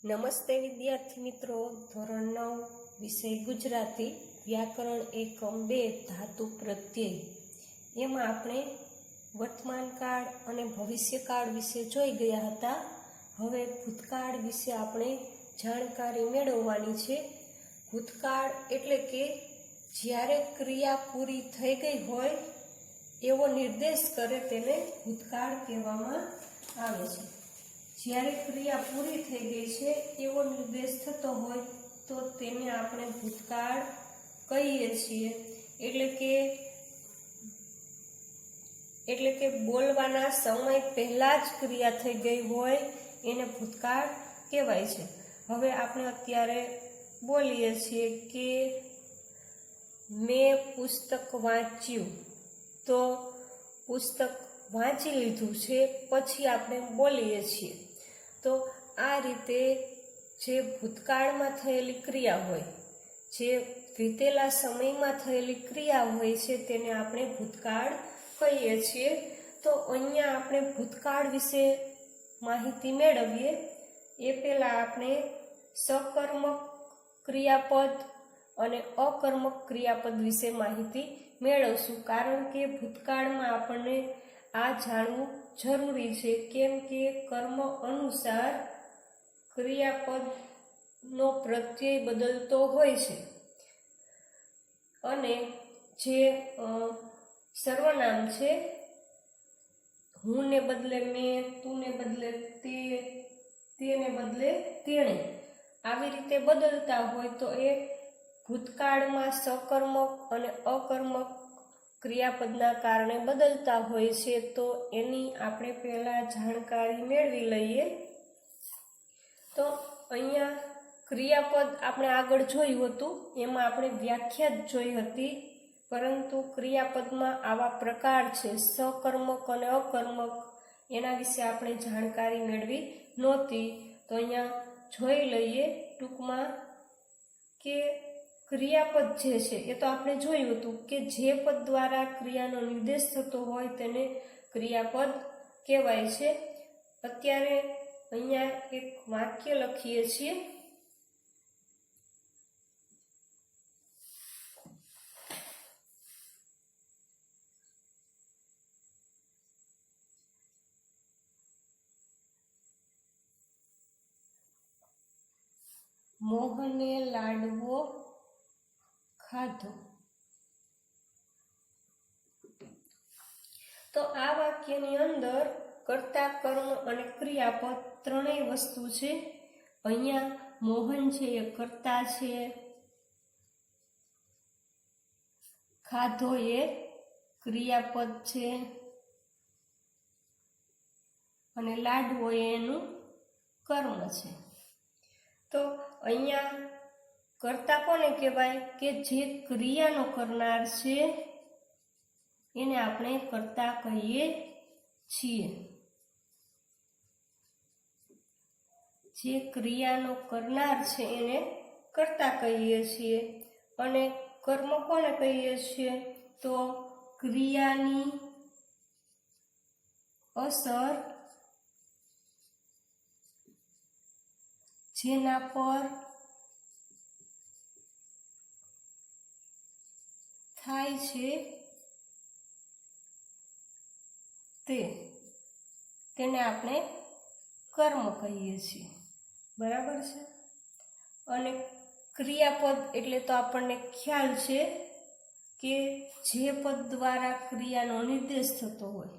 નમસ્તે વિદ્યાર્થી મિત્રો, ધોરણ 9 વિષય ગુજરાતી વ્યાકરણ એકમ 2 ધાતુ પ્રત્યય. એમાં આપણે વર્તમાન કાળ અને ભવિષ્યકાળ વિશે જોઈ ગયા હતા. હવે ભૂતકાળ વિશે આપણે જાણકારી મેળવવાની છે. ભૂતકાળ એટલે કે જ્યારે ક્રિયા પૂરી થઈ ગઈ હોય એવો નિર્દેશ કરે તેને ભૂતકાળ કહેવામાં આવે છે. જ્યારે ક્રિયા પૂરી થઈ ગઈ છે એવો નિર્દેશ થતો હોય તો તેને આપણે ભૂતકાળ કહીએ છીએ. એટલે કે બોલવાના સમય પહેલા જ ક્રિયા થઈ ગઈ હોય એને ભૂતકાળ કહેવાય છે. હવે આપણે અત્યારે બોલીએ છીએ કે મેં પુસ્તક વાંચ્યું, તો પુસ્તક વાંચી લીધું છે પછી આપણે બોલીએ છીએ. તો આ રીતે જે ભૂતકાળમાં થયેલી ક્રિયા હોય, જે વીતેલા સમયમાં થયેલી ક્રિયા હોય છે તેને આપણે ભૂતકાળ કહીએ છીએ. તો અહીંયા આપણે ભૂતકાળ વિશે માહિતી મેળવીએ એ પહેલાં આપણે સકર્મક ક્રિયાપદ અને અકર્મક ક્રિયાપદ વિશે માહિતી મેળવશું, કારણ કે ભૂતકાળમાં આપણને આ જાણવું જરૂરી છે. કેમ કે કર્મ અનુસાર ક્રિયાપદનો પ્રત્યય બદલતો હોય છે અને જે સર્વનામ છે, હું ને બદલે મેં, તું ને બદલે તે, તેને બદલે તેણે, આવી રીતે બદલતા હોય તો એ ભૂતકાળમાં સકર્મક અને અકર્મક ક્રિયાપદના કારણે બદલતા હોય છે. તો એની આપણે પહેલાં જાણકારી મેળવી લઈએ. તો અહીંયા ક્રિયાપદ આપણે આગળ જોયું હતું, એમાં આપણે વ્યાખ્યા જ જોઈ હતી, પરંતુ ક્રિયાપદમાં આવા પ્રકાર છે સકર્મક અને અકર્મક, એના વિશે આપણે જાણકારી મેળવી નહોતી. તો અહીંયા જોઈ લઈએ ટૂંકમાં કે ક્રિયાપદ જે છે એ તો આપણે જોયું હતું કે જે પદ દ્વારા ક્રિયાનો નિર્દેશ થતો હોય તેને ક્રિયાપદ કહેવાય છે. અત્યારે અહીંયા એક વાક્ય લખીએ છીએ. મોહને લાડવો ખાધો. તો આ વાક્યની અંદર કર્તા, કર્મ અને ક્રિયાપદ ત્રણેય વસ્તુ છે. અહીંયા મોહન છે એ કર્તા છે, ખાધો એ ક્રિયાપદ છે અને લાડવો એનું કર્મ છે. તો અહીંયા કર્તા કોને કહેવાય કે જે ક્રિયાનો કરનાર છે એને આપણે કર્તા કહીએ છીએ. જે ક્રિયાનો કરનાર છે એને કર્તા કહીએ છીએ. અને કર્મ કોને કહીએ છીએ તો ક્રિયાની અસર જેના પર થાય છે તેને આપણે કર્મ કહીએ છીએ. બરાબર છે. અને ક્રિયાપદ એટલે તો આપણને ખ્યાલ છે કે જે પદ દ્વારા ક્રિયાનો નિર્દેશ થતો હોય.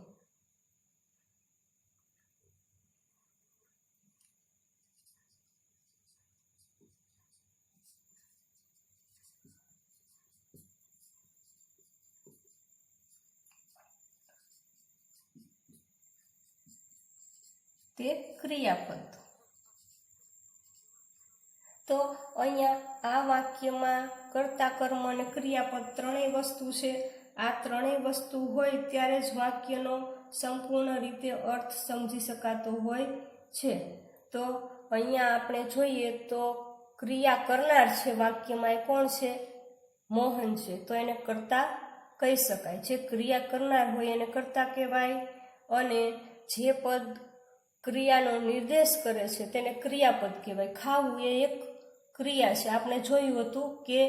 તે ક્રિયાપદ. તો અહીંયા આ વાક્યમાં કર્તા, કર્મ અને ક્રિયાપદ ત્રણેય વસ્તુ છે. આ ત્રણેય વસ્તુ હોય ત્યારે જ વાક્યનો સંપૂર્ણ રીતે અર્થ સમજી શકાતો હોય છે. તો અહીંયા આપણે જોઈએ તો ક્રિયા કરનાર છે વાક્યમાં એ કોણ છે? મોહન છે. તો એને કર્તા કહી શકાય. જે ક્રિયા કરનાર હોય એને કર્તા કહેવાય. અને જે પદ ક્રિયાનો નિર્દેશ કરે છે તેને ક્રિયાપદ કહેવાય. ખાવું એ એક ક્રિયા છે. આપણે જોયું હતું કે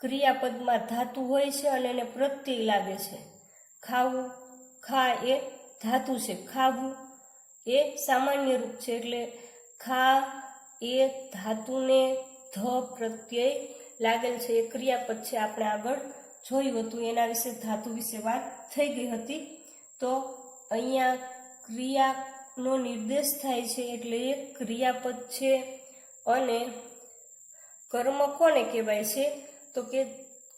ક્રિયાપદમાં ધાતુ હોય છે અને એને પ્રત્યય લાગે છે. ખાવું, ખા એ ધાતુ છે, ખાવું એ સામાન્ય રૂપ છે. એટલે ખા એ ધાતુને ધ પ્રત્યય લાગેલ છે, એ ક્રિયાપદ છે. આપણે આગળ જોયું હતું, એના વિશે ધાતુ વિશે વાત થઈ ગઈ હતી. તો અહીંયા ક્રિયાનો નિર્દેશ થાય છે એટલે એ ક્રિયાપદ છે. અને કર્મ કોને કહેવાય છે? તો કે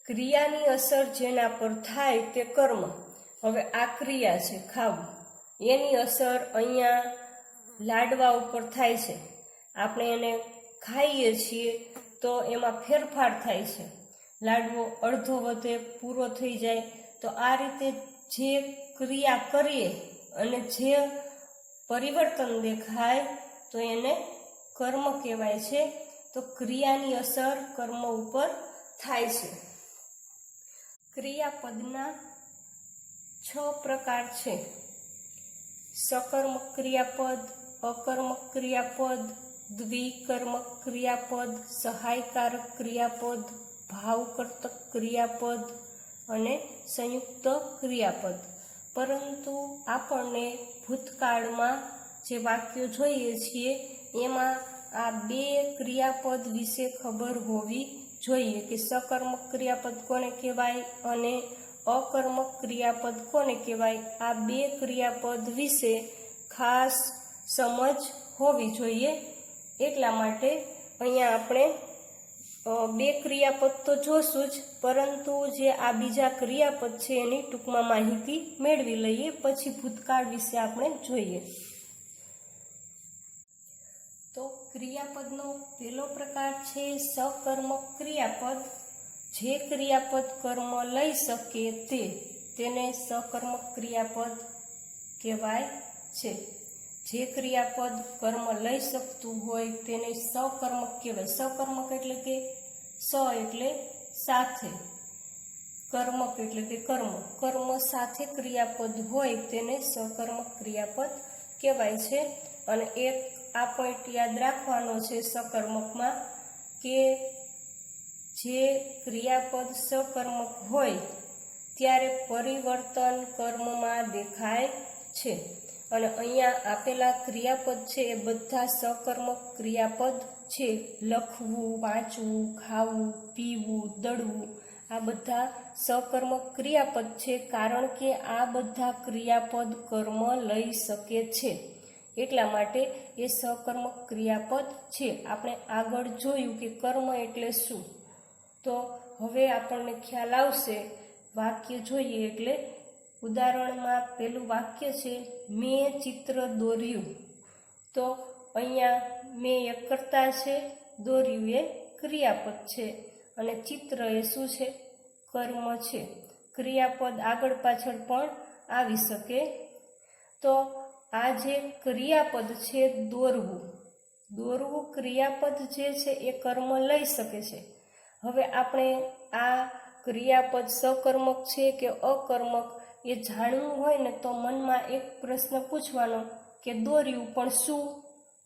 ક્રિયાની અસર જેના પર થાય તે કર્મ. હવે આ ક્રિયા છે ખાવું, એની અસર અહીંયા લાડવા ઉપર થાય છે. આપણે એને ખાઈએ છીએ તો એમાં ફેરફાર થાય છે. લાડવો અડધો વધે, પૂરો થઈ જાય. તો આ રીતે જે ક્રિયા કરીએ અને જે પરિવર્તન દેખાય તો એને કર્મ કહેવાય છે. તો ક્રિયાની અસર કર્મ ઉપર થાય છે. ક્રિયાપદના 6 પ્રકાર છે: સકર્મક ક્રિયાપદ, અકર્મક ક્રિયાપદ, દ્વિકર્મક ક્રિયાપદ, સહાયકારક ક્રિયાપદ, ભાવકર્તક ક્રિયાપદ અને સંયુક્ત ક્રિયાપદ. પરંતુ આપણને ભૂતકાળમાં જે વાક્યો જોઈએ છીએ એમાં આ 2 ક્રિયાપદ વિશે ખબર હોવી જોઈએ કે સકર્મક ક્રિયાપદ કોને કહેવાય અને અકર્મક ક્રિયાપદ કોને કહેવાય. આ 2 ક્રિયાપદ વિશે ખાસ સમજ હોવી જોઈએ. એટલા માટે અહીંયા આપણે 2 ક્રિયાપદ તો જોશું જ, પરંતુ જે આ બીજા ક્રિયાપદ છે એની ટૂંકમાં માહિતી મેળવી લઈએ, પછી ભૂતકાળ વિશે આપણે જોઈએ. તો ક્રિયાપદનો પહેલો પ્રકાર છે સકર્મક ક્રિયાપદ. જે ક્રિયાપદ કર્મ લઈ શકે તેને સકર્મક ક્રિયાપદ કહેવાય છે. જે ક્રિયાપદ કર્મ લઈ શકતું હોય તેને સકર્મક કહેવાય. સકર્મક એટલે કે સ એટલે સાથે, કર્મક એટલે કે કર્મ, કર્મ સાથે ક્રિયાપદ હોય તેને સકર્મક ક્રિયાપદ કહેવાય છે. અને એક આ પોઈન્ટ યાદ રાખવાનો છે સકર્મકમાં કે જે ક્રિયાપદ સકર્મક હોય ત્યારે પરિવર્તન કર્મમાં દેખાય છે. અને અહીંયા આપેલા ક્રિયાપદ છે એ બધા સકર્મક ક્રિયાપદ છે. લખવું, વાંચવું, ખાવું, પીવું, દળવું, આ બધા સકર્મક ક્રિયાપદ છે, કારણ કે આ બધા ક્રિયાપદ કર્મ લઈ શકે છે. એટલા માટે એ સકર્મક ક્રિયાપદ છે. આપણે આગળ જોયું કે કર્મ એટલે શું, તો હવે આપણને ખ્યાલ આવશે. વાક્ય જોઈએ એટલે ઉદાહરણમાં પેલું વાક્ય છે મેં ચિત્ર દોર્યું. તો અહીંયા મેં એક કર્તા છે, દોર્યું એ ક્રિયાપદ છે અને ચિત્ર એ શું છે? કર્મ છે. ક્રિયાપદ આગળ પાછળ પણ આવી શકે. તો આ જે ક્રિયાપદ છે દોરવું, દોરવું ક્રિયાપદ જે છે એ કર્મ લઈ શકે છે. હવે આપણે આ ક્રિયાપદ સકર્મક છે કે અકર્મક એ જાણવું હોય ને તો મનમાં એક પ્રશ્ન પૂછવાનો કે દોર્યું પણ શું?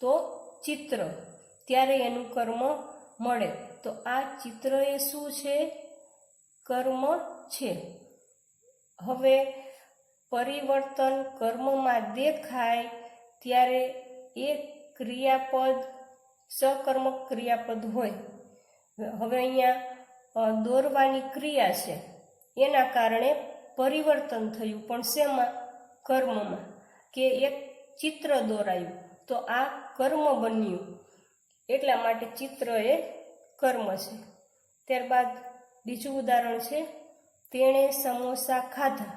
તો ચિત્ર, ત્યારે એનું કર્મ મળે. તો આ ચિત્ર એ શું છે? કર્મ છે. હવે પરિવર્તન કર્મમાં દેખાય ત્યારે એ ક્રિયાપદ સકર્મક ક્રિયાપદ હોય. હવે અહીંયા દોરવાની ક્રિયા છે, એના કારણે પરિવર્તન થયું, પણ શેમાં? કર્મમાં. કે એક ચિત્ર દોરાયું તો આ કર્મ બન્યું, એટલા માટે ચિત્ર એ કર્મ છે. ત્યારબાદ બીજું ઉદાહરણ છે તેણે સમોસા ખાધા.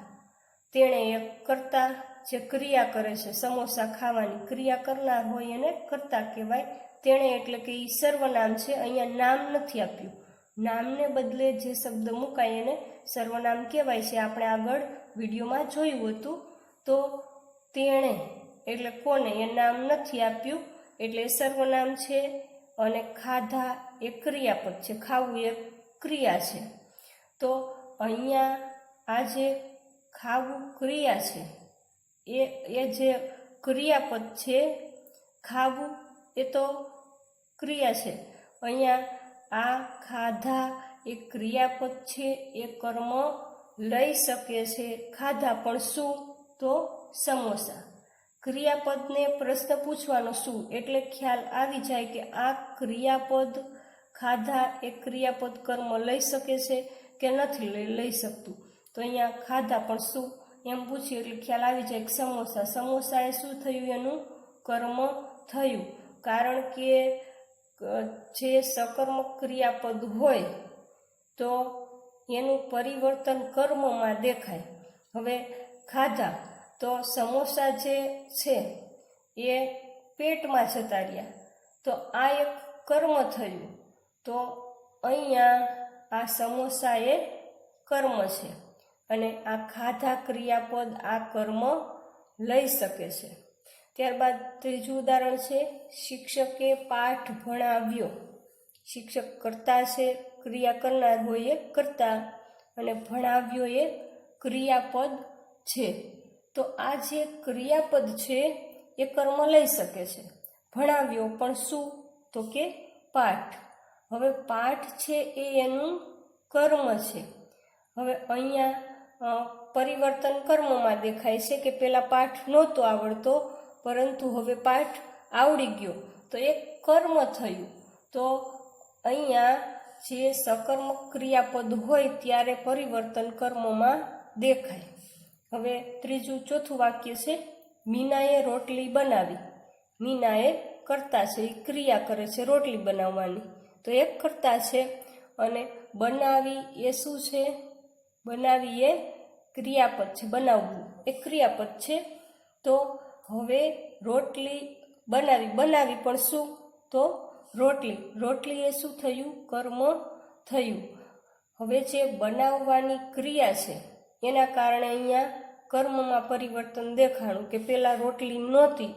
તેણે એક કર્તા જે ક્રિયા કરે છે, સમોસા ખાવાની ક્રિયા કરનાર હોય એને કર્તા કહેવાય. તેણે એટલે કે એ સર્વનામ છે, અહીંયા નામ નથી આપ્યું. નામને બદલે જે શબ્દ મુકાય એને સર્વનામ કહેવાય છે. આપણે આગળ વિડીયોમાં જોયું હતું. તો તેણે એટલે કોને? એ નામ નથી આપ્યું એટલે સર્વનામ છે. અને ખાધા એ ક્રિયાપદ છે, ખાવું એ ક્રિયા છે. તો અહીંયા આ જે ખાવું ક્રિયા છે એ જે ક્રિયાપદ છે, ખાવું એ તો ક્રિયા છે. અહીંયા આ ખાધા એ ક્રિયાપદ છે, એ કર્મ લઈ શકે છે. ખાધા પણ શું? તો સમોસા. ક્રિયાપદને પ્રશ્ન પૂછવાનો શું એટલે ખ્યાલ આવી જાય કે આ ક્રિયાપદ ખાધા એ ક્રિયાપદ કર્મ લઈ શકે છે કે નથી લઈ શકતું. તો અહીંયા ખાધા પણ શું એમ પૂછ્યું એટલે ખ્યાલ આવી જાય કે સમોસા. સમોસા એ શું થયું? એનું કર્મ થયું. કારણ કે જે સકર્મક ક્રિયાપદ હોય તો એનું પરિવર્તન કર્મમાં દેખાય. હવે ખાધા તો સમોસા જે છે એ પેટમાં જતા રહ્યા, તો આ એક કર્મ થયું. તો અહીંયા આ સમોસા એ કર્મ છે અને આ ખાધા ક્રિયાપદ આ કર્મ લઈ શકે છે. ત્યારબાદ ત્રીજું ઉદાહરણ છે, શિક્ષકે પાઠ ભણાવ્યો. શિક્ષક કરતા છે, ક્રિયા કરનાર હોય એ કરતા, અને ભણાવ્યો એ ક્રિયાપદ છે. તો આ જે ક્રિયાપદ છે એ કર્મ લઈ શકે છે. ભણાવ્યો પણ શું? તો કે પાઠ. હવે પાઠ છે એ એનું કર્મ છે. હવે અહીંયા પરિવર્તન કર્મમાં દેખાય છે કે પેલા પાઠ નહોતો આવડતો પરંતુ હવે પાઠ આવડી ગયો, તો એક કર્મ થયું. તો અહીંયા જે સકર્મક ક્રિયાપદ હોય ત્યારે પરિવર્તન કર્મમાં દેખાય. હવે ચોથું વાક્ય છે, મીનાએ રોટલી બનાવી. મીનાએ કરતા છે, એ ક્રિયા કરે છે રોટલી બનાવવાની, તો એક કરતા છે. અને બનાવી એ શું છે? બનાવી એ ક્રિયાપદ છે. બનાવવું એ ક્રિયાપદ છે. તો હવે રોટલી બનાવી પણ શું? તો રોટલી. રોટલી એ શું થયું? કર્મ થયું. હવે જે બનાવવાની ક્રિયા છે એના કારણે અહીંયા કર્મમાં પરિવર્તન દેખાણું કે પેલા રોટલી નહોતી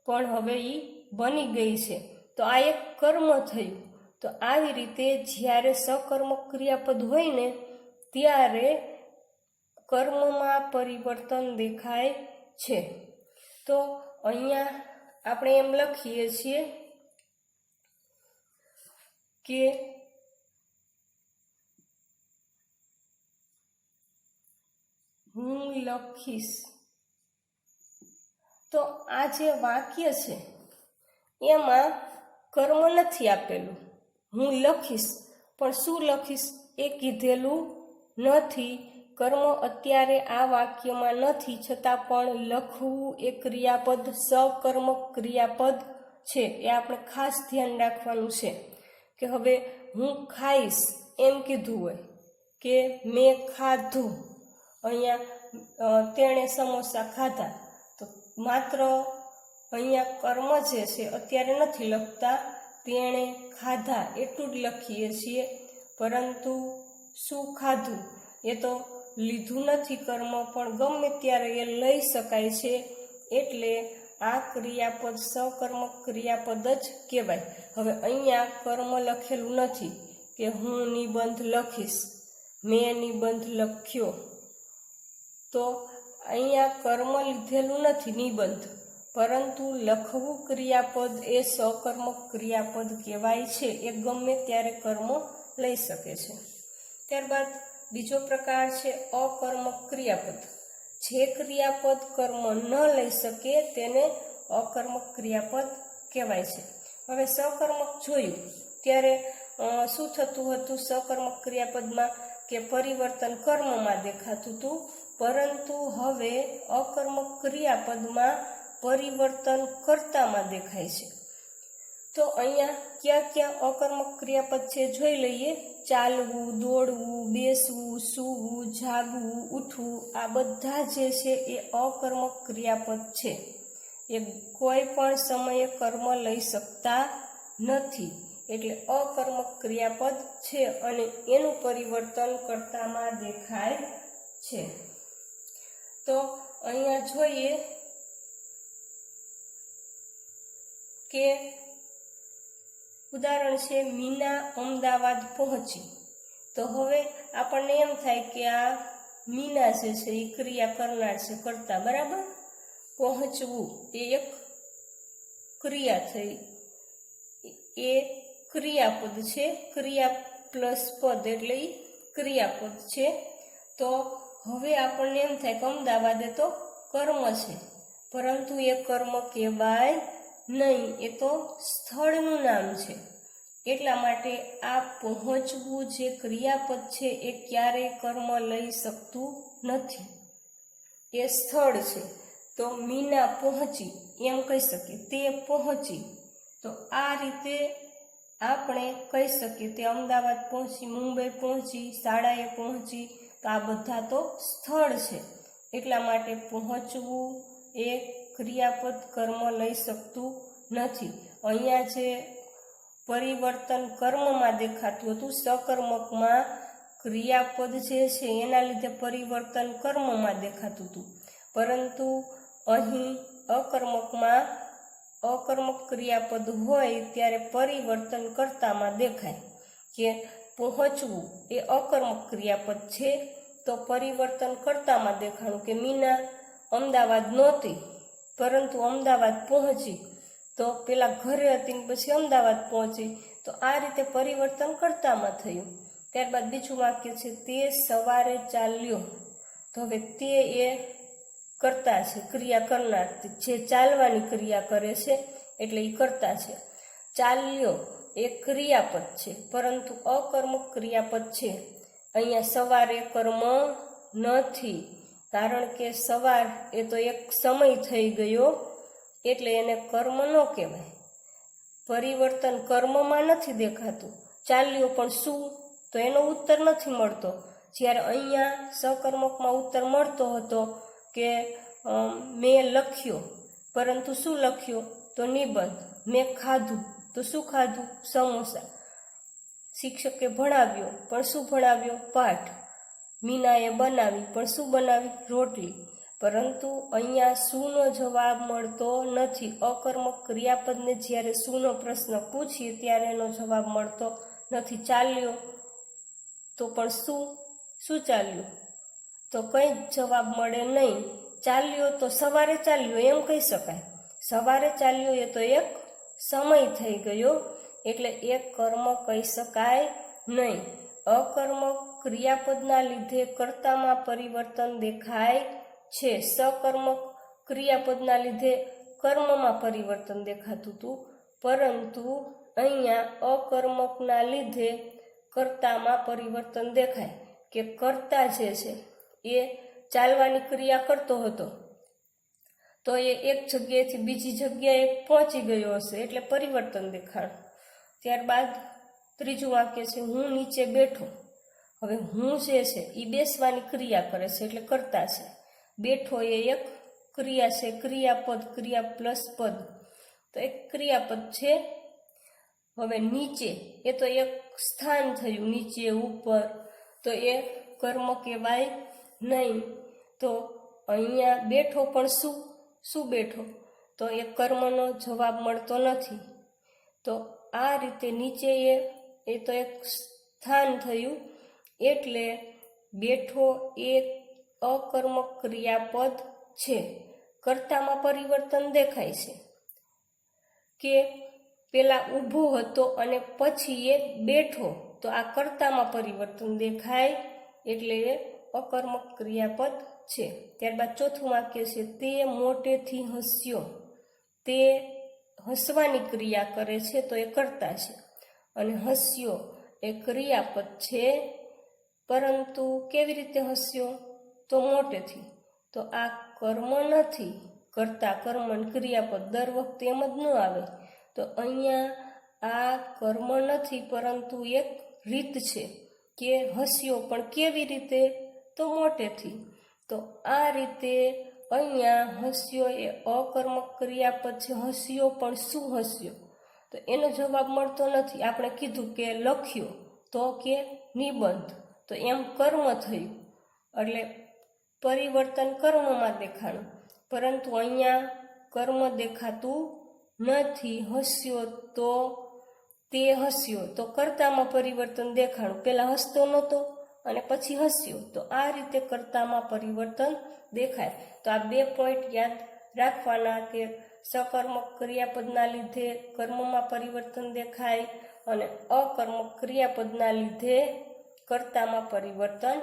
પણ હવે એ બની ગઈ છે, તો આ એક કર્મ થયું. તો આવી રીતે જ્યારે સકર્મક ક્રિયાપદ હોય ને ત્યારે કર્મમાં પરિવર્તન દેખાય છે. તો અહીંયા આપણે એમ લખીએ છીએ કે હું લખીશ. તો આ જે વાક્ય છે એમાં કર્મ નથી આપેલું. હું લખીશ પણ શું લખીશ એ કીધેલું નથી. કર્મ અત્યારે આ વાક્યમાં નથી, છતાં પણ લખવું એ ક્રિયાપદ સકર્મક ક્રિયાપદ છે. એ આપણે ખાસ ધ્યાન રાખવાનું છે કે હવે હું ખાઈશ એમ કીધું હોય કે મેં ખાધું. અહીંયા તેણે સમોસા ખાધા, તો માત્ર અહીંયા કર્મ જે છે અત્યારે નથી લખતા, તેણે ખાધા એટલું જ લખીએ છીએ. પરંતુ શું ખાધું એ તો લીધું નથી કર્મ, પણ ગમે ત્યારે એ લઈ શકાય છે. એટલે આ ક્રિયાપદ સકર્મક ક્રિયાપદ જ કહેવાય. હવે અહીંયા કર્મ લખેલું નથી કે હું નિબંધ લખીશ, મેં નિબંધ લખ્યો. તો અહીંયા કર્મ લીધેલું નથી નિબંધ, પરંતુ લખવું ક્રિયાપદ એ સકર્મક ક્રિયાપદ કહેવાય છે. એ ગમે ત્યારે કર્મ લઈ શકે છે. ત્યારબાદ બીજો પ્રકાર છે અકર્મક ક્રિયાપદ. જે ક્રિયાપદ કર્મ ન લઈ શકે તેને અકર્મક ક્રિયાપદ કહેવાય છે. હવે સકર્મક જોયું ત્યારે શું થતું હતું? સકર્મક ક્રિયાપદમાં કે પરિવર્તન કર્મમાં દેખાતું હતું, પરંતુ હવે અકર્મક ક્રિયાપદમાં પરિવર્તન કર્તામાં દેખાય છે. તો અહીંયા ક્યાં ક્યાં અકર્મક ક્રિયાપદ છે જોઈ લઈએ. ચાલવું, દોડવું, બેસવું, સૂવું, જાગવું, ઉઠવું, આ બધા જે છે એ અકર્મક ક્રિયાપદ છે. એ કોઈ પણ સમયે કર્મ લઈ શકતા નથી, એટલે અકર્મક ક્રિયાપદ છે અને એનું પરિવર્તન કર્તામાં દેખાય છે. તો અહીંયા જોઈએ કે ઉદાહરણ છે, મીના અમદાવાદ પહોંચી. તો હવે આપણને એમ થાય કે આ મીના જે છે એ ક્રિયા કરનાર છે, કરતા, બરાબર. પહોંચવું એ એક ક્રિયા થઈ, એ ક્રિયાપદ છે, ક્રિયા પ્લસ પદ એટલે એ ક્રિયાપદ છે. તો હવે આપણને એમ થાય કે અમદાવાદ એ તો કર્મ છે, પરંતુ એ કર્મ કહેવાય નહીં, એ તો સ્થળનું નામ છે. એટલા માટે આ પહોંચવું જે ક્રિયાપદ છે એ ક્યારેય કર્મ લઈ શકતું નથી, એ સ્થળ છે. તો મીના પહોંચી એમ કહી શકીએ, તે પહોંચી. તો આ રીતે આપણે કહી શકીએ તે અમદાવાદ પહોંચી, મુંબઈ પહોંચી, શાળાએ પહોંચી. તો આ બધા તો સ્થળ છે. એટલા માટે પહોંચવું એ ક્રિયાપદ કર્મ લઈ શકતું નથી. અહીંયા જે પરિવર્તન કર્મમાં દેખાતું હતું, સકર્મકમાં ક્રિયાપદ જે છે એના લીધે પરિવર્તન કર્મમાં દેખાતું હતું, પરંતુ અહીં અકર્મકમાં અકર્મક ક્રિયાપદ હોય ત્યારે પરિવર્તન કર્તામાં દેખાય. કે પહોંચવું એ અકર્મક ક્રિયાપદ છે, તો પરિવર્તન કર્તામાં દેખાણું કે મીના અમદાવાદ નહોતી પરંતુ અમદાવાદ પહોંચી. તો પેલા ઘરે હતી ને પછી અમદાવાદ પહોંચી. તો આ રીતે પરિવર્તન કર્તામાં થયું. ત્યારબાદ બીજું વાક્ય છે, તે સવારે ચાલ્યો. તો હવે તે એ કર્તા છે, ક્રિયા કરનાર, જે ચાલવાની ક્રિયા કરે છે એટલે એ કર્તા છે. ચાલ્યો એ ક્રિયાપદ છે, પરંતુ અકર્મક ક્રિયાપદ છે. અહીંયા સવારે કર્મ નથી, કારણ કે સવાર એ તો એક સમય થઈ ગયો એટલે એને કર્મ ન કહેવાય. પરિવર્તન કર્મમાં નથી દેખાતું. ચાલ્યો પણ શું, તો એનો ઉત્તર નથી મળતો. જ્યારે અહીંયા સકર્મકમાં ઉત્તર મળતો હતો કે મેં લખ્યો, પરંતુ શું લખ્યો, તો નિબંધ. મેં ખાધું, તો શું ખાધું, સમોસા. શિક્ષકે ભણાવ્યો, પણ શું ભણાવ્યો, પાઠ. મીનાએ બનાવી, પણ શું બનાવી, રોટલી. પરંતુ અહીંયા શુંનો જવાબ મળતો નથી. અકર્મક ક્રિયાપદને જ્યારે શુંનો પ્રશ્ન પૂછીએ ત્યારે એનો જવાબ મળતો નથી. ચાલ્યો તો પણ શું ચાલ્યું, તો કંઈ જવાબ મળે નહીં. ચાલ્યો તો સવારે ચાલ્યો એમ કહી શકાય. સવારે ચાલ્યો એ તો એક સમય થઈ ગયો એટલે એક કર્મ કહી શકાય નહીં. અકર્મક ક્રિયાપદના લીધે કર્તામાં પરિવર્તન દેખાય છે. સકર્મક ક્રિયાપદના લીધે કર્મમાં પરિવર્તન દેખાતું હતું, પરંતુ અહીંયા અકર્મકના લીધે કર્તામાં પરિવર્તન દેખાય. કે કર્તા જે છે એ ચાલવાની ક્રિયા કરતો હતો, તો એ એક જગ્યાએથી બીજી જગ્યાએ પહોંચી ગયો હશે એટલે પરિવર્તન દેખાણ. ત્યારબાદ ત્રીજું વાક્ય છે, હું નીચે બેઠો. હવે હું જે છે એ બેસવાની ક્રિયા કરે છે એટલે કર્તા છે. બેઠો એ એક ક્રિયા છે, ક્રિયાપદ, ક્રિયા પ્લસ પદ, તો એક ક્રિયાપદ છે. હવે નીચે એ તો એક સ્થાન થયું, નીચે ઉપર, તો એ કર્મ કહેવાય નહીં. તો અહીંયા બેઠો પણ શું બેઠો, તો એ કર્મનો જવાબ મળતો નથી. તો આ રીતે નીચે એ તો એક સ્થાન થયું એટલે બેઠો એ અકર્મક ક્રિયાપદ છે. કર્તામાં પરિવર્તન દેખાય છે કે પેલા ઊભો હતો અને પછી એ બેઠો, તો આ કર્તામાં પરિવર્તન દેખાય એટલે એ અકર્મક ક્રિયાપદ છે. ત્યારબાદ ચોથું વાક્ય છે, તે મોટેથી હસ્યો. તે હસવાની ક્રિયા કરે છે તો એ કર્તા છે, અને હસ્યો એ ક્રિયાપદ છે. પરંતુ કેવી રીતે હસ્યો, તો મોટેથી. તો આ કર્મ નથી, કર્તા કર્મ ક્રિયાપદ દર વખતે એમ જ ન આવે. તો અહીંયા આ કર્મ નથી, પરંતુ એક રીત છે કે હસ્યો, પણ કેવી રીતે, તો મોટેથી. તો આ રીતે અહીંયા હસ્યો એ અકર્મક ક્રિયાપદ છે. હસ્યો પણ શું હસ્યો, તો એનો જવાબ મળતો નથી. આપણે કીધું કે લખ્યો, તો કે નિબંધ, તો એમ કર્મ થયું એટલે પરિવર્તન કર્મમાં દેખાણું, પરંતુ અહીંયા કર્મ દેખાતું નથી. હસ્યો તો તે હસ્યો, તો કર્તામાં પરિવર્તન દેખાણું. પહેલાં હસતો નહોતો અને પછી હસ્યો, તો આ રીતે કર્તામાં પરિવર્તન દેખાય. તો આ 2 પોઈન્ટ યાદ રાખવાના કે સકર્મક ક્રિયાપદના લીધે કર્મમાં પરિવર્તન દેખાય અને અકર્મક ક્રિયાપદના લીધે કર્તામાં પરિવર્તન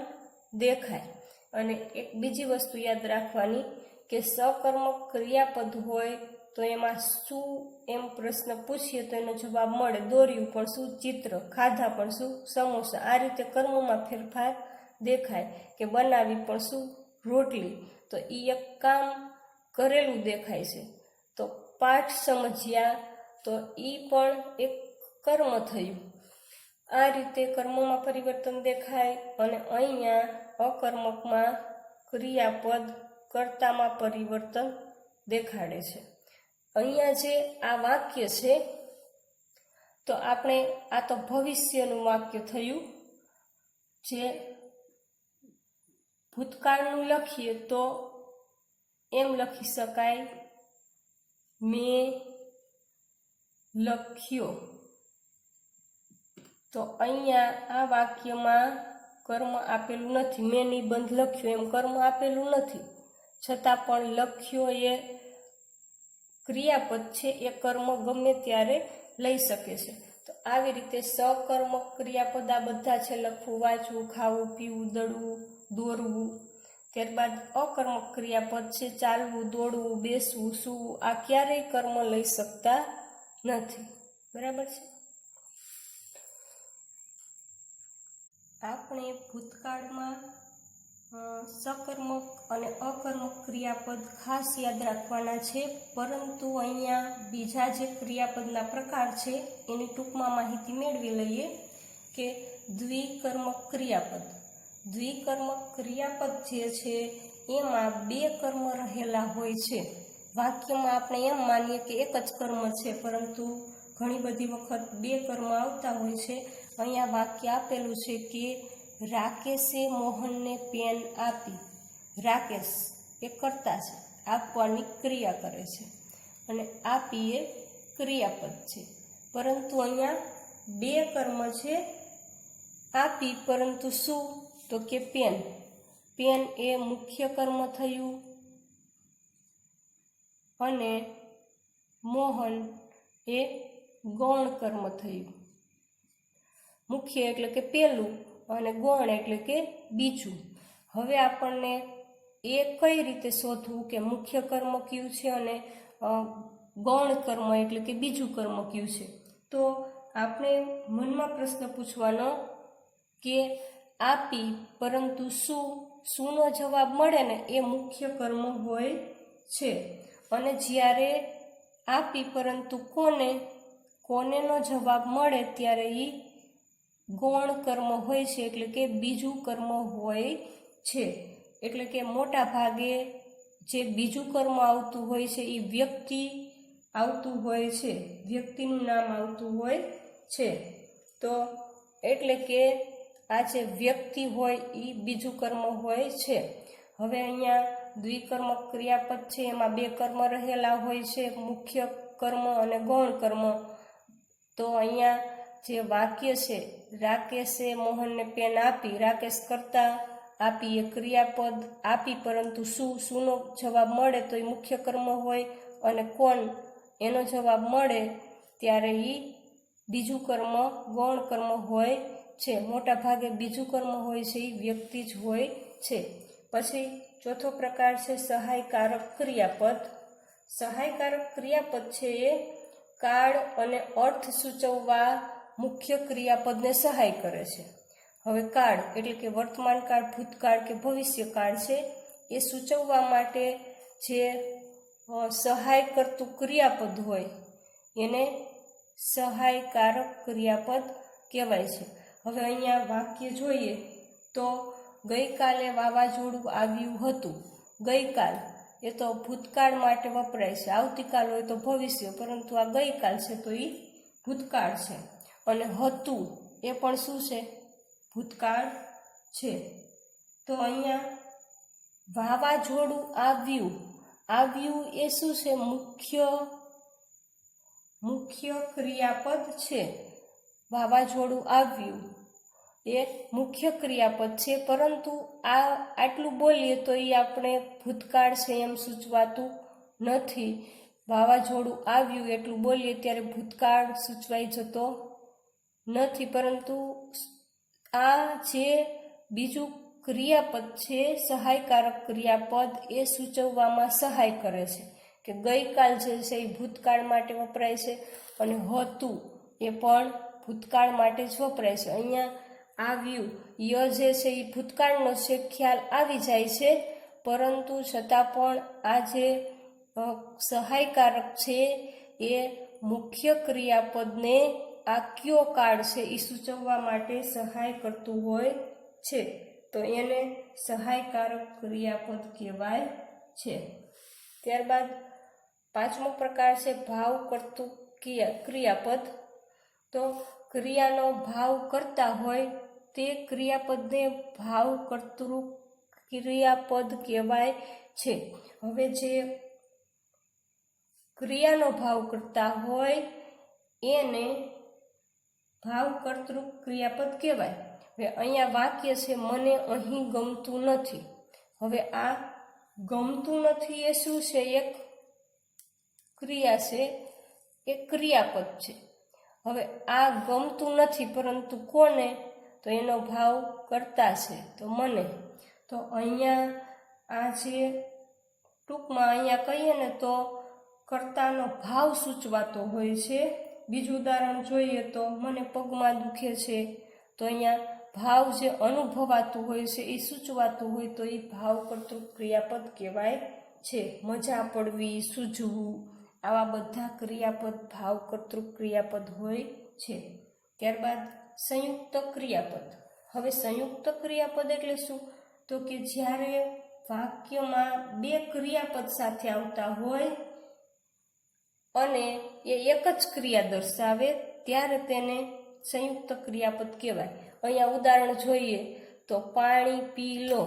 દેખાય. અને એક બીજી વસ્તુ યાદ રાખવાની કે સકર્મક ક્રિયાપદ હોય તો એમાં શું એમ પ્રશ્ન પૂછીએ તો એનો જવાબ મળે. દોર્યું પણ શું? ચિત્ર. ખાધા પણ શું? સમોસા. આ રીતે કર્મમાં ફેરફાર દેખાય. કે બનાવી પણ શું? રોટલી. તો એ એક કામ કરેલું દેખાય છે. તો પાઠ સમજ્યા તો એ પણ એક કર્મ થયું. આ રીતે કર્મમાં પરિવર્તન દેખાય અને અહીંયા અકર્મકમાં ક્રિયાપદ કર્તામાં પરિવર્તન દેખાડે છે. અહીંયા જે આ વાક્ય છે તો આપણે આ તો ભવિષ્યનું વાક્ય થયું. જે ભૂતકાળનું લખીએ તો એમ લખી શકાય, મેં લખ્યો. તો અહીંયા આ વાક્યમાં કર્મ આપેલું નથી. મેં નિબંધ લખ્યો એમ કર્મ આપેલું નથી, છતાં પણ લખ્યો એ ક્રિયાપદ છે. એ કર્મ ગમે ત્યારે લઈ શકે છે. તો આવી રીતે સકર્મક ક્રિયાપદ આ બધા છે. લખવું, વાંચવું, ખાવું, પીવું, દળવું, દોરવું. ત્યારબાદ અકર્મક ક્રિયાપદ છે. ચાલવું, દોડવું, બેસવું, સૂવું. આ ક્યારેય કર્મ લઈ શકતા નથી. બરાબર છે. આપણે ભૂતકાળમાં સકર્મક અને અકર્મક ક્રિયાપદ ખાસ યાદ રાખવાના છે. પરંતુ અહીંયા બીજા જે ક્રિયાપદના પ્રકાર છે એની ટૂંકમાં માહિતી મેળવી લઈએ. કે દ્વિકર્મક ક્રિયાપદ. દ્વિકર્મક ક્રિયાપદ જે છે એમાં બે કર્મ રહેલા હોય છે. વાક્યમાં આપણે એમ માનીએ કે એક જ કર્મ છે, પરંતુ ઘણી બધી વખત બે કર્મ આવતા હોય છે. અહીંયા વાક્ય આપેલું છે કે રાકેશે મોહનને પેન આપી. રાકેશ એ કર્તા છે, આપવાની ક્રિયા કરે છે, અને આપી એ ક્રિયાપદ છે. પરંતુ અહીંયા બે કર્મ છે. આપી પરંતુ શું? તો કે પેન. પેન એ મુખ્ય કર્મ થયું અને મોહન એ ગૌણ કર્મ થયું. મુખ્ય એટલે કે પહેલું અને ગૌણ એટલે કે બીજું. હવે આપણને એ કઈ રીતે શોધવું કે મુખ્ય કર્મ કયું છે અને ગૌણ કર્મ એટલે કે બીજું કર્મ કયું છે? તો આપણે મનમાં પ્રશ્ન પૂછવાનો કે આપી પરંતુ શું? શુંનો જવાબ મળે ને એ મુખ્ય કર્મ હોય છે. અને જ્યારે આપી પરંતુ કોને, કોનેનો જવાબ મળે ત્યારે એ ગૌણ કર્મ હોય છે, એટલે કે બીજું કર્મ હોય છે. એટલે કે મોટા ભાગે જે બીજું કર્મ આવતું હોય છે એ વ્યક્તિ આવતું હોય છે, વ્યક્તિનું નામ આવતું હોય છે. તો એટલે કે આ જે વ્યક્તિ હોય એ બીજું કર્મ હોય છે. હવે અહીંયા દ્વિકર્મક ક્રિયાપદ છે એમાં બે કર્મ રહેલા હોય છે, મુખ્ય કર્મ અને ગૌણ કર્મ. તો અહીંયા જે વાક્ય છે રાકેશે મોહનને પેન આપી. રાકેશ કરતા, આપી એ ક્રિયાપદ. આપી પરંતુ શું? શુંનો જવાબ મળે તો એ મુખ્ય કર્મ હોય, અને કોણ એનો જવાબ મળે ત્યારે એ બીજું કર્મ ગૌણ કર્મ હોય છે. મોટા ભાગે બીજું કર્મ હોય છે એ વ્યક્તિ જ હોય છે. પછી ચોથો પ્રકાર છે સહાયકારક ક્રિયાપદ. સહાયકારક ક્રિયાપદ છે એ કાળ અને અર્થ સૂચવવા મુખ્ય ક્રિયાપદને સહાય કરે છે. હવે કાળ એટલે કે વર્તમાન કાળ, ભૂતકાળ કે ભવિષ્યકાળ છે એ સૂચવવા માટે જે સહાય કરતું ક્રિયાપદ હોય એને સહાયકારક ક્રિયાપદ કહેવાય છે. હવે અહીંયા વાક્ય જોઈએ તો ગઈકાલે વાવાઝોડું આવ્યું હતું. ગઈકાલ એ તો ભૂતકાળ માટે વપરાય છે. આવતીકાલ હોય તો ભવિષ્ય, પરંતુ આ ગઈકાલ છે તો એ ભૂતકાળ છે. અને હતું એ પણ શું છે? ભૂતકાળ છે. તો અહીંયા વાવાઝોડું આવ્યું. આવ્યું એ શું છે? મુખ્ય ક્રિયાપદ છે. વાવાઝોડું આવ્યું એ મુખ્ય ક્રિયાપદ છે, પરંતુ આટલું બોલીએ તો એ આપણે ભૂતકાળ છે એમ સૂચવાતું નથી. વાવાઝોડું આવ્યું એટલું બોલીએ ત્યારે ભૂતકાળ સૂચવાઈ જતો નથી, પરંતુ આ જે બીજું ક્રિયાપદ છે સહાયકારક ક્રિયાપદ એ સૂચવવામાં સહાય કરે છે કે ગઈકાલ જે છે એ ભૂતકાળ માટે વપરાય છે અને હતું એ પણ ભૂતકાળ માટે જ વપરાય છે. અહીંયા આવ્યું ય જે છે એ ભૂતકાળનો છે ખ્યાલ આવી જાય છે, પરંતુ છતાં પણ આ જે સહાયકારક છે એ મુખ્ય ક્રિયાપદને આ કયો કાળ છે એ સૂચવવા માટે સહાય કરતું હોય છે, તો એને સહાયકારક ક્રિયાપદ કહેવાય છે. ત્યારબાદ પાંચમો પ્રકાર છે ભાવ કરતું ક્રિયાપદ. તો ક્રિયાનો ભાવ કરતા હોય તે ક્રિયાપદને ભાવ કર્તૃ ક્રિયાપદ કહેવાય છે. હવે જે ક્રિયાનો ભાવ કરતા હોય એને ભાવ કર્તૃ ક્રિયાપદ કહેવાય. હવે અહીંયા વાક્ય છે મને અહીં ગમતું નથી. હવે આ ગમતું નથી એ શું છે? એક ક્રિયા છે, એક ક્રિયાપદ છે. હવે આ ગમતું નથી પરંતુ કોને? તો એનો ભાવ કરતા છે, તો મને. તો અહીંયા આ જે ટૂંકમાં અહીંયા કહીએ ને તો કર્તાનો ભાવ સૂચવાતો હોય છે. બીજું ઉદાહરણ જોઈએ તો મને પગમાં દુખે છે, તો અહીંયા ભાવ જે અનુભવાતું હોય છે એ સૂચવાતું હોય તો એ ભાવ કર્તૃ ક્રિયાપદ કહેવાય છે. મજા પડવી, સૂઝવું, આવા બધા ક્રિયાપદ ભાવ કર્તૃ ક્રિયાપદ હોય છે. ત્યારબાદ સંયુક્ત ક્રિયાપદ. હવે સંયુક્ત ક્રિયાપદ એટલે શું? તો કે જ્યારે વાક્યમાં બે ક્રિયાપદ સાથે આવતા હોય અને એ એક જ ક્રિયા દર્શાવે ત્યારે તેને સંયુક્ત ક્રિયાપદ કહેવાય. અહીંયા ઉદાહરણ જોઈએ તો પાણી પી લો.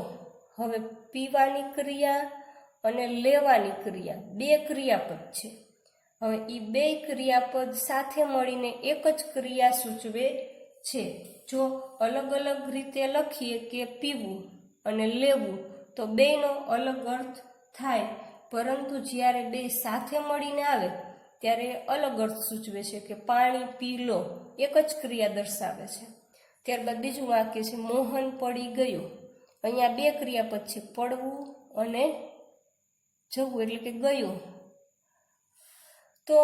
હવે પીવાની ક્રિયા અને લેવાની ક્રિયા બે ક્રિયાપદ છે. હવે એ બે ક્રિયાપદ સાથે મળીને એક જ ક્રિયા સૂચવે છે. જો અલગ અલગ રીતે લખીએ કે પીવું અને લેવું તો બેનો અલગ અર્થ થાય, પરંતુ જ્યારે બે સાથે મળીને આવે ત્યારે અલગ અર્થ સૂચવે છે કે પાણી પી લો, એક જ ક્રિયા દર્શાવે છે. ત્યારબાદ બીજું વાક્ય છે મોહન પડી ગયો. અહીંયા બે ક્રિયાપદ છે, પડવું અને જવું એટલે કે ગયો. તો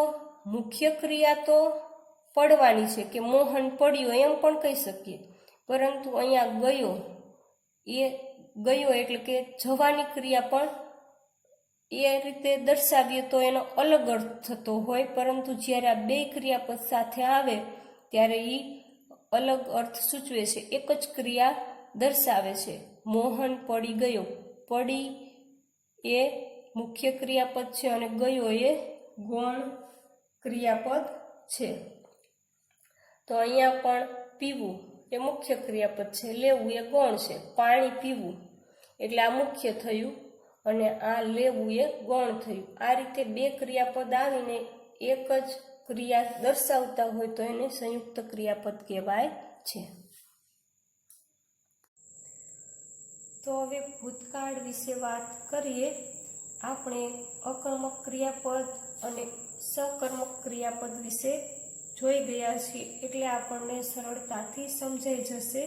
મુખ્ય ક્રિયા તો પડવાની છે કે મોહન પડ્યો એમ પણ કહી શકીએ, પરંતુ અહીંયા ગયો એટલે કે જવાની ક્રિયા પણ એ રીતે દર્શાવીએ તો એનો અલગ અર્થ થતો હોય, પરંતુ જ્યારે આ બે ક્રિયાપદ સાથે આવે ત્યારે એ અલગ અર્થ સૂચવે છે, એક જ ક્રિયા દર્શાવે છે. મોહન પડી ગયો, પડી એ મુખ્ય ક્રિયાપદ છે અને ગયો એ ગૌણ ક્રિયાપદ છે. તો અહીંયા પણ પીવું એ મુખ્ય ક્રિયાપદ છે, લેવું એ ગૌણ છે. પાણી પીવું એટલે આ મુખ્ય થયું અને આ લેવું એ ગૌણ થયું. આ રીતે બે ક્રિયાપદ આવીને એક જ ક્રિયા દર્શાવતા હોય તો એને સંયુક્ત ક્રિયાપદ કહેવાય છે. તો હવે ભૂતકાળ વિશે વાત કરીએ. આપણે અકર્મક ક્રિયાપદ અને સકર્મક ક્રિયાપદ વિશે જોઈ ગયા છીએ, એટલે આપણને સરળતાથી સમજાઈ જશે.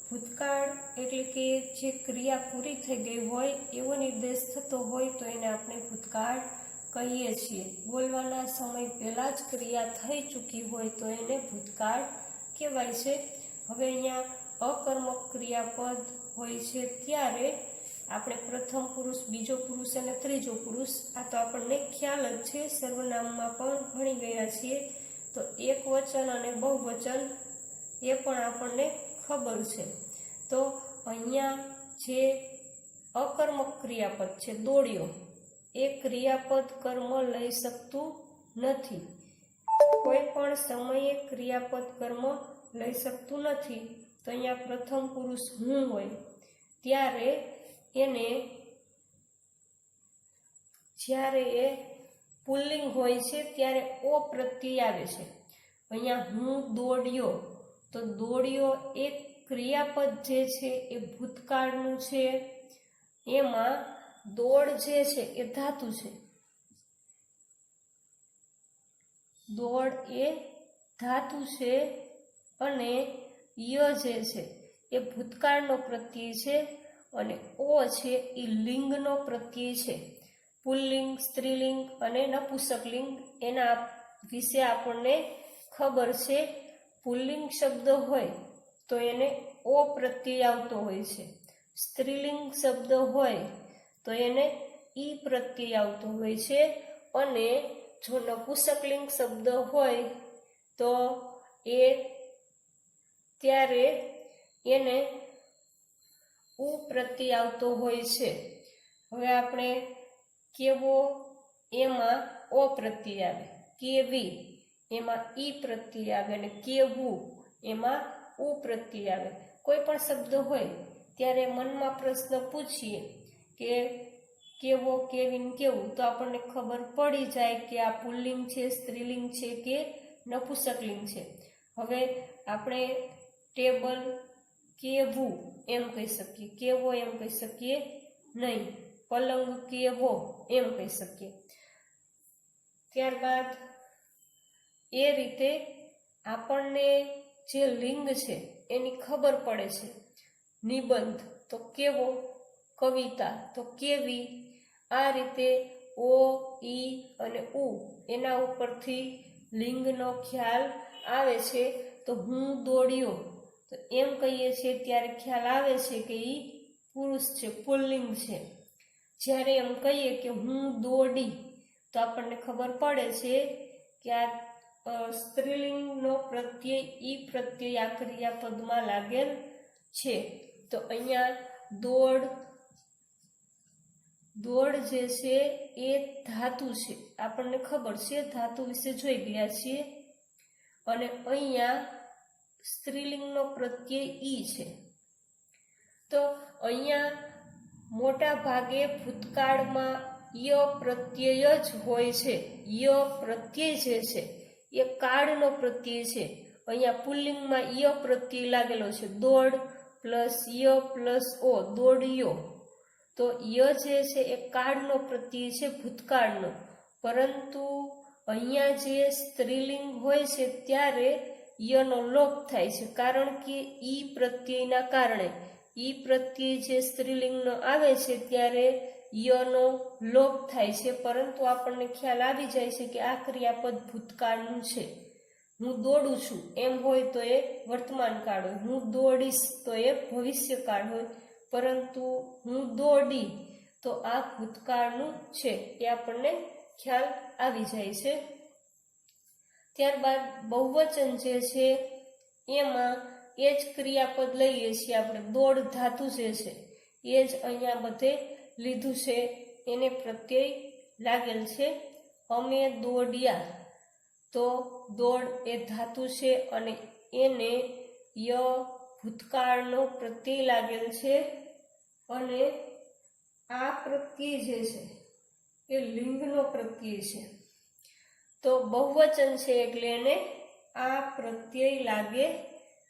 ભૂતકાળ એટલે કે જે ક્રિયા પૂરી થઈ ગઈ હોય એવો નિર્દેશ થતો હોય તો એને આપણે ભૂતકાળ કહીએ છીએ. બોલવાના સમય પહેલાં જ ક્રિયા થઈ ચૂકી હોય તો એને ભૂતકાળ કહેવાય છે. હવે અહીંયા અકર્મક ક્રિયાપદ હોય છે ત્યારે આપણે પ્રથમ પુરુષ, બીજો પુરુષ અને ત્રીજો પુરુષ, આ તો આપણને ખ્યાલ જ છે, સર્વનામમાં પણ ભણી ગયા છીએ. તો એક વચન અને બહુવચન એ પણ આપણને ખબર છે. તો અહીંયા જે અકર્મક ક્રિયાપદ છે દોડ્યો, એ ક્રિયાપદ કર્મ લઈ શકતું નથી. કોઈ પણ સમયે ક્રિયાપદ કર્મ લઈ શકતું નથી. તો અહીંયા પ્રથમ પુરુષ હું હોય ત્યારે એને જ્યારે એ પુલ્લિંગ હોય છે ત્યારે ઓ પ્રત્યય આવે છે. અહીંયા હું દોડ્યો, તો દોડ્યો એક ક્રિયાપદ જે છે એ ભૂતકાળનું છે. એમાં દોડ જે છે એ ધાતુ છે, દોડ એ ધાતુ છે અને ય જે છે એ ભૂતકાળનો પ્રત્યય છે અને ઓ છે એ લિંગનો પ્રત્યય છે. પુલ્લિંગ, સ્ત્રીલિંગ અને નપુંસકલિંગ એના વિશે આપણને ખબર છે. પુલ્લિંગ શબ્દ હોય તો એને ઓ પ્રત્યય આવતો હોય છે. સ્ત્રીલિંગ શબ્દ હોય તો એને ઈ પ્રત્યય આવતો હોય છે અને જો નપુંસકલિંગ શબ્દ હોય તો એ ત્યારે એને ઉ પ્રત્યય આવતો હોય છે. હવે આપણે કેવો એમાં ઓ પ્રત્યય આવે, કેવી એમાં ઈ પ્રત્યય આવે અને કેવું એમાં ઉ પ્રત્યય આવે. કોઈ પણ શબ્દ હોય ત્યારે મનમાં પ્રશ્ન પૂછીએ કે કેવો, કેવી ને કેવું, તો આપણને ખબર પડી જાય કે આ પુલ્લિંગ છે, સ્ત્રીલિંગ છે કે નપુંસકલિંગ છે. હવે આપણે ટેબલ કેવું એમ કહી શકીએ, કેવો એમ કહી શકીએ નહીં. પલંગ કેવો એમ કહી શકીએ. ત્યારબાદ એ રીતે આપણને જે લિંગ છે એની ખબર પડે છે. નિબંધ તો કેવો, કવિતા તો કેવી. આ રીતે ઓ, ઈ અને ઉ એના ઉપરથી લિંગનો ખ્યાલ આવે છે. તો હું દોડ્યો તો એમ કહીએ છીએ ત્યારે ખ્યાલ આવે છે કે ઈ પુરુષ છે, પુલ્લિંગ છે. જ્યારે એમ કહીએ કે હું દોડી તો આપણને ખબર પડે છે કે આ સ્ત્રીલિંગનો પ્રત્યય ઈ પ્રત્યય આ ક્રિયાપદમાં લાગેલ છે. તો અહીંયા દોડ જે છે એ ધાતુ છે, આપણને ખબર છે, ધાતુ વિશે જોઈ ગયા છીએ. અને અહીંયા સ્ત્રીલિંગનો પ્રત્યય ઈ છે. તો અહીંયા મોટા ભાગે ભૂતકાળમાં ય પ્રત્યય જ હોય છે. ય પ્રત્યય જે છે એ કાળનો પ્રત્યય છે. અહીંયા પુલ્લિંગમાં ય પ્રત્યય લાગેલો છે. દોડ પ્લસ ય પ્લસ ઓ, દોડ્યો. તો ય જે છે એ કાળનો પ્રત્યય છે, ભૂતકાળનો. પરંતુ અહીંયા જે સ્ત્રીલિંગ હોય છે ત્યારે યનો લોપ થાય છે, કારણ કે ઈ પ્રત્યયના કારણે. ઈ પ્રત્યય જે સ્ત્રીલિંગનો આવે છે ત્યારે યનો લોપ થાય છે, પરંતુ આપણને ખ્યાલ આવી જાય છે કે આ ક્રિયાપદ ભૂતકાળનું છે. હું દોડું છું એમ હોય તો એ વર્તમાન કાળ હોય, હું દોડીશ તો એ ભવિષ્યકાળ હોય, પરંતુ હું દોડી તો આ ભૂતકાળનું છે, એ આપણને ખ્યાલ આવી જાય છે. ત્યારબાદ બહુવચન જે છે એમાં એ જ ક્રિયાપદ લઈએ છીએ આપણે. દોડ ધાતુ જે છે એ જ અહીંયા બધે લીધું છે, એને પ્રત્યય લાગેલ છે. અમે દોડ્યા તો દોડ એ ધાતુ છે અને એને ય ભૂતકાળનો પ્રત્યય લાગેલ છે અને આ પ્રત્યય જે છે એ લિંગનો પ્રત્યય છે. તો બહુવચન છે એટલે એને આ પ્રત્યય લાગે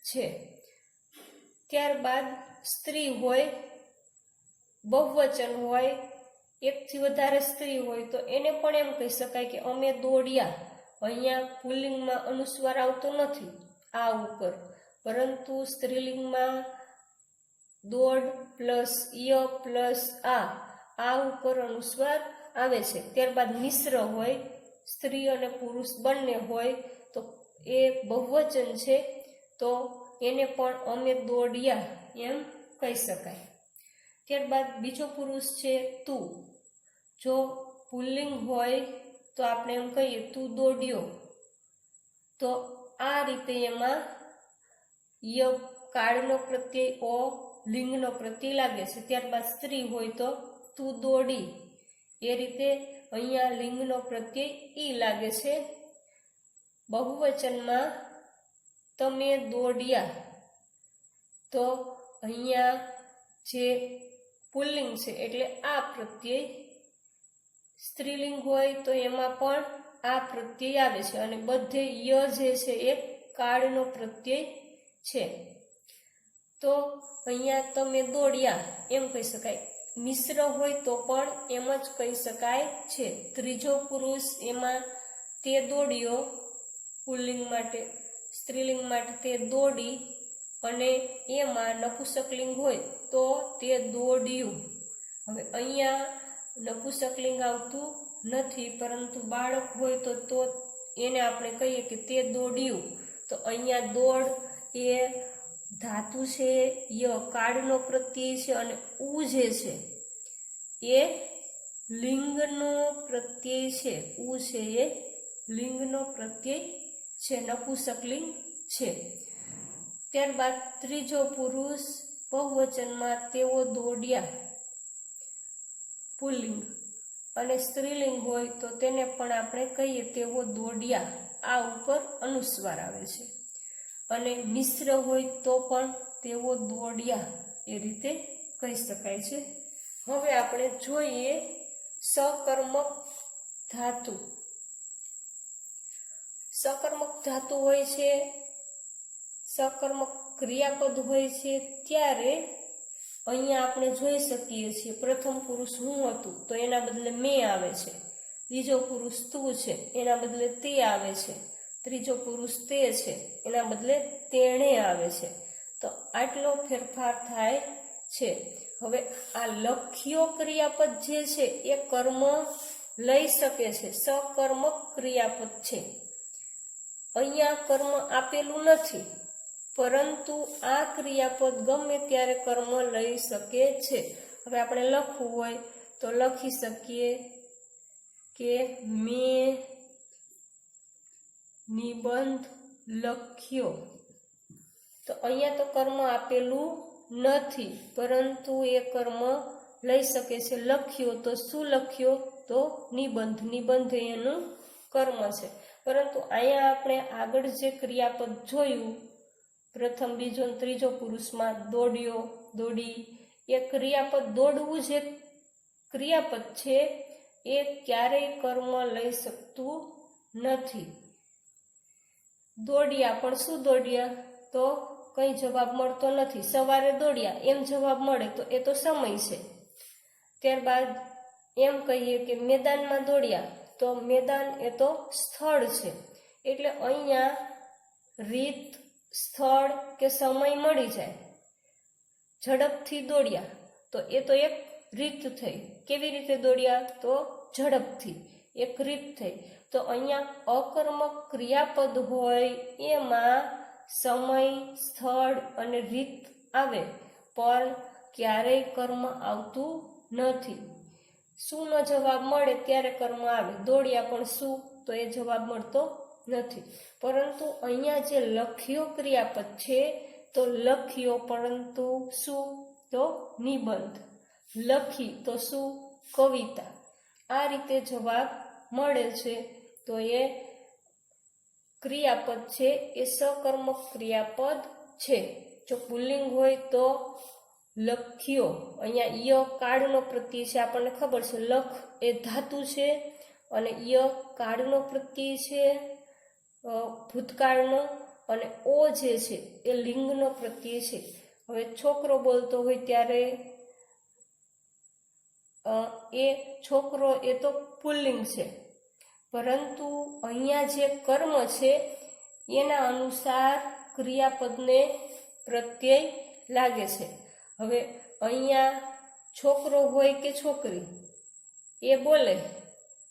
છે. ત્યારબાદ સ્ત્રી હોય, બહુવચન હોય, એકથી વધારે સ્ત્રી હોય તો એને પણ એમ કહી શકાય કે અમે દોડ્યા. અહીંયા પુલ્લિંગમાં અનુસ્વાર આવતો નથી આ ઉપર, પરંતુ સ્ત્રીલિંગમાં દોડ પ્લસ ય પ્લસ આ ઉપર અનુસ્વાર આવે છે. ત્યારબાદ મિશ્ર હોય, સ્ત્રી અને પુરુષ બંને હોય તો એ બહુવચન છે, તો એને પણ અમે દોડ્યા એમ કહી શકાય. ત્યારબાદ બીજો પુરુષ છે તું. જો પુલ્લિંગ હોય તો આપણે એમ કહીએ તું દોડ્યો, તો આ રીતે એમાં ય કાળનો પ્રત્યય, ઓ લિંગનો પ્રત્યય લાગે છે. ત્યારબાદ સ્ત્રી હોય તો તું દોડી, એ રીતે અહીંયા લિંગનો પ્રત્યય ઈ લાગે છે. બહુવચનમાં તમે દોડ્યા તો અહીંયા જે પુલ્લિંગ છે એટલે આ પ્રત્યય. સ્ત્રીલિંગ હોય તો એમાં પણ આ પ્રત્યય આવે છે અને બધે ય જે છે એ કાળનો પ્રત્યય છે. તો અહીંયા તમે દોડ્યા એમ કહી શકાય. મિશ્ર હોય તો પણ એમ જ કહી શકાય છે. ત્રીજો પુરુષ એમાં તે દોડ્યો પુલ્લિંગ માટે. સ્ત્રીલિંગ માટે તે દોડી, અને એમાં નપુંસકલિંગ હોય તો તે દોડ્યું. હવે અહીંયા નપુંસકલિંગ આવતું નથી, પરંતુ બાળક હોય તો એને આપણે કહીએ કે તે દોડ્યું. તો અહીંયા દોડ એ ધાતુ છે, ય કાળનો પ્રત્યય છે, અને ઉ જે છે એ લિંગનો પ્રત્યય છે. ઉ છે એ લિંગનો પ્રત્યય છે, નપુંસકલિંગ છે. ત્યારબાદ ત્રીજો પુરુષ બહુવચનમાં તેઓ દોડ્યા, પુલ્લિંગ. અને સ્ત્રીલિંગ હોય તો તેને પણ આપણે કહીએ તેઓ દોડ્યા. આ ઉપર અનુસ્વાર આવે છે. અને મિશ્ર હોય તો પણ તેઓ દોડ્યા એ રીતે કહી શકાય છે. હવે આપણે જોઈએ સકર્મક ધાતુ. સકર્મક ધાતુ હોય છે, સકર્મક ક્રિયાપદ હોય છે, ત્યારે અહીંયા આપણે જોઈ શકીએ છીએ પ્રથમ પુરુષ હું હતું તો એના બદલે મેં આવે છે. બીજો પુરુષ તું છે એના બદલે તે આવે છે. ત્રીજો પુરુષ તે છે એના બદલે તેણે આવે છે. તો આટલો ફેરફાર થાય છે. હવે આ લખ્યો ક્રિયાપદ જે છે એ કર્મ લઈ શકે છે, સકર્મક ક્રિયાપદ છે. અહીંયા કર્મ આપેલું નથી, પરંતુ આ ક્રિયાપદ ગમે ત્યારે કર્મ લઈ શકે છે. હવે આપણે લખવું હોય તો લખી શકીએ કે મેં નિબંધ લખ્યો. તો અહીંયા તો કર્મ આપેલું નથી, પરંતુ એ કર્મ લઈ શકે છે. લખ્યો તો શું લખ્યો? તો નિબંધ. નિબંધ એનું કર્મ છે. પરંતુ અહીંયા આપણે આગળ જે ક્રિયાપદ જોયું પ્રથમ, બીજો અને ત્રીજો પુરુષમાં દોડ્યો, દોડી, એ ક્રિયાપદ દોડવું જે ક્રિયાપદ છે એ ક્યારેય કર્મ લઈ શકતું નથી. દોડ્યા, પણ શું દોડ્યા? તો કંઈ જવાબ મળતો નથી. સવારે દોડ્યા એમ જવાબ મળે તો એ તો સમય છે. ત્યારબાદ એમ કહીએ કે મેદાનમાં દોડ્યા, તો મેદાન એ તો સ્થળ છે. એટલે અહીંયા રીત, સ્થળ કે સમય મળી જાય. ઝડપથી દોડ્યા તો એ તો એક રીત થઈ. કેવી રીતે દોડ્યા? તો ઝડપથી, એક રીત થઈ. તો અહીંયા અકર્મક ક્રિયાપદ હોય એમાં સમય, સ્થળ અને રીત આવે, પણ ક્યારેય કર્મ આવતું નથી. શુંનો જવાબ મળે ત્યારે કર્મ આવે. દોડ્યા પણ શું? તો એ જવાબ મળતો નથી. પરંતુ અહીંયા જે લખ્યો ક્રિયાપદ છે તો લખ્યો, પરંતુ શું? તો નિબંધ. લખી તો શું? કવિતા. આ રીતે જવાબ મળે છે. તો એ ક્રિયાપદ છે એ સકર્મક ક્રિયાપદ છે. જો પુલ્લિંગ હોય તો લખ્યો, અહીંયા ય કાળનો પ્રત્યય છે, આપણને ખબર છે. લખ એ ધાતુ છે અને ય કાળનો પ્રત્યય છે ભૂતકાળનો, અને ઓ જે છે એ લિંગનો પ્રત્યય છે. હવે છોકરો બોલતો હોય ત્યારે એ છોકરો એ તો પુલ્લિંગ છે, પરંતુ અહીંયા જે કર્મ છે એના અનુસાર ક્રિયાપદને પ્રત્યય લાગે છે. હવે અહીંયા છોકરો હોય કે છોકરી એ બોલે,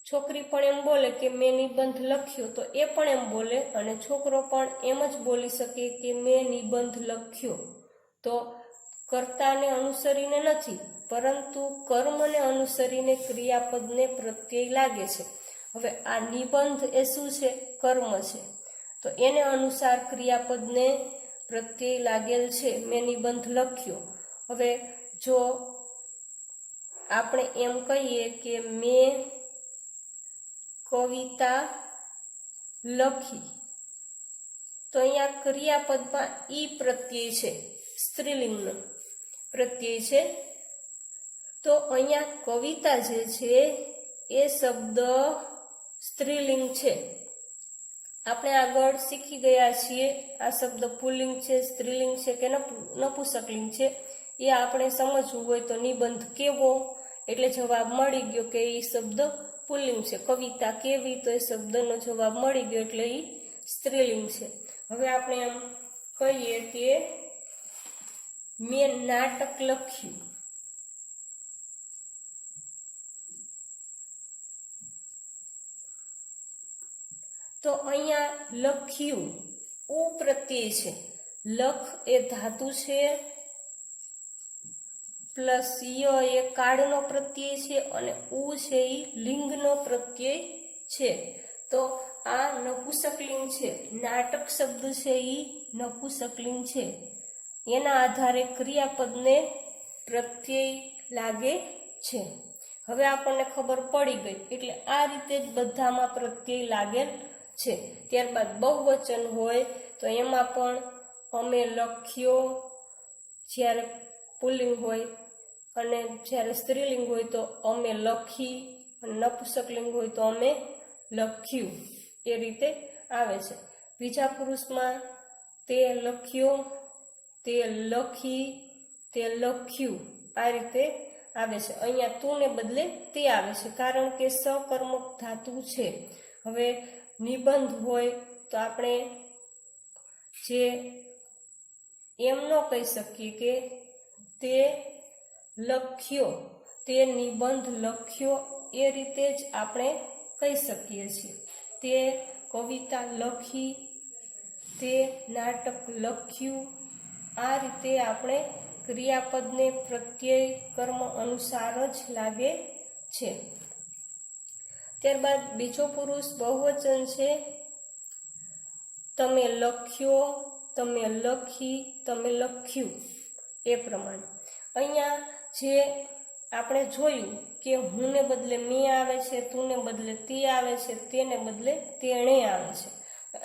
છોકરી પણ એમ બોલે કે મેં નિબંધ લખ્યો, તો એ પણ એમ બોલે, અને છોકરો પણ એમ જ બોલી શકે કે મેં નિબંધ લખ્યો. તો કર્તાને અનુસરીને નથી, પરંતુ કર્મને અનુસરીને ક્રિયાપદને પ્રત્યય લાગે છે. હવે આ નિબંધ એ શું છે? કર્મ છે. તો એને અનુસાર ક્રિયાપદને પ્રત્યય લાગેલ છે. મેં નિબંધ લખ્યો. હવે જો આપણે એમ કહીએ કે મેં કવિતા લખી, તો અહીંયા ક્રિયાપદમાં ઈ પ્રત્યય છે, સ્ત્રીલિંગનો પ્રત્યય છે. તો અહીંયા કવિતા જે છે એ શબ્દ સ્ત્રીલિંગ છે. આપણે આગળ શીખી ગયા છીએ આ શબ્દ પુલ્લિંગ છે, સ્ત્રીલિંગ છે કે નપુંસકલિંગ છે. એ આપણે સમજવું હોય તો નિબંધ કેવો, એટલે જવાબ મળી ગયો કે એ શબ્દ પુલ્લિંગ છે. કવિતા કેવી, તો એ શબ્દનો જવાબ મળી ગયો એટલે એ સ્ત્રીલિંગ છે। હવે આપણે એમ કહીએ કે મેં નાટક લખ્યું, તો અહીંયા લખ્યું ઉ પ્રત્યય છે, લખ એ ધાતુ છે પ્લસ ય એ કાળનો પ્રત્યય છે અને ઉ છે એ લિંગનો પ્રત્યય છે। તો આ નપુંસકલિંગ છે, નાટક શબ્દ છે એ નપુંસકલિંગ છે, એના આધારે ક્રિયાપદને પ્રત્યય લાગે છે। હવે આપણને ખબર પડી ગઈ, એટલે આ રીતે જ બધામાં પ્રત્યય લાગેલ છે। ત્યારબાદ બહુવચન હોય તો એમાં પણ અમે લખ્યો જ્યારે પુલ્લિંગ હોય, અને જ્યારે સ્ત્રીલિંગ હોય તો અમે લખી, અને નપુંસકલિંગ હોય તો અમે લખ્યું, એ રીતે આવે છે। બીજા પુરુષમાં તે લખ્યો, તે લખી, તે લખ્યું, આ રીતે આવે છે। અહીંયા તું ને બદલે તે આવે છે, કારણ કે સકર્મક ધાતુ છે। હવે નિબંધ હોય તો આપણે જે એમ ન કહી શકીએ કે તે લખ્યો, તે નિબંધ લખ્યો, એ રીતે જ આપણે કહી શકીએ છીએ। તે કવિતા લખી, તે નાટક લખ્યું, આ રીતે આપણે ક્રિયાપદને પ્રત્યય કર્મ અનુસાર જ લાગે છે। ત્યારબાદ બીજો પુરુષ બહુવચન છે, તમે લખ્યો, તમે લખી, તમે લખ્યું, એ પ્રમાણે અહીંયા જે આપણે જોયું કે હું ને બદલે મેં આવે છે, તું ને બદલે તે આવે છે, તેને બદલે તેણે આવે છે।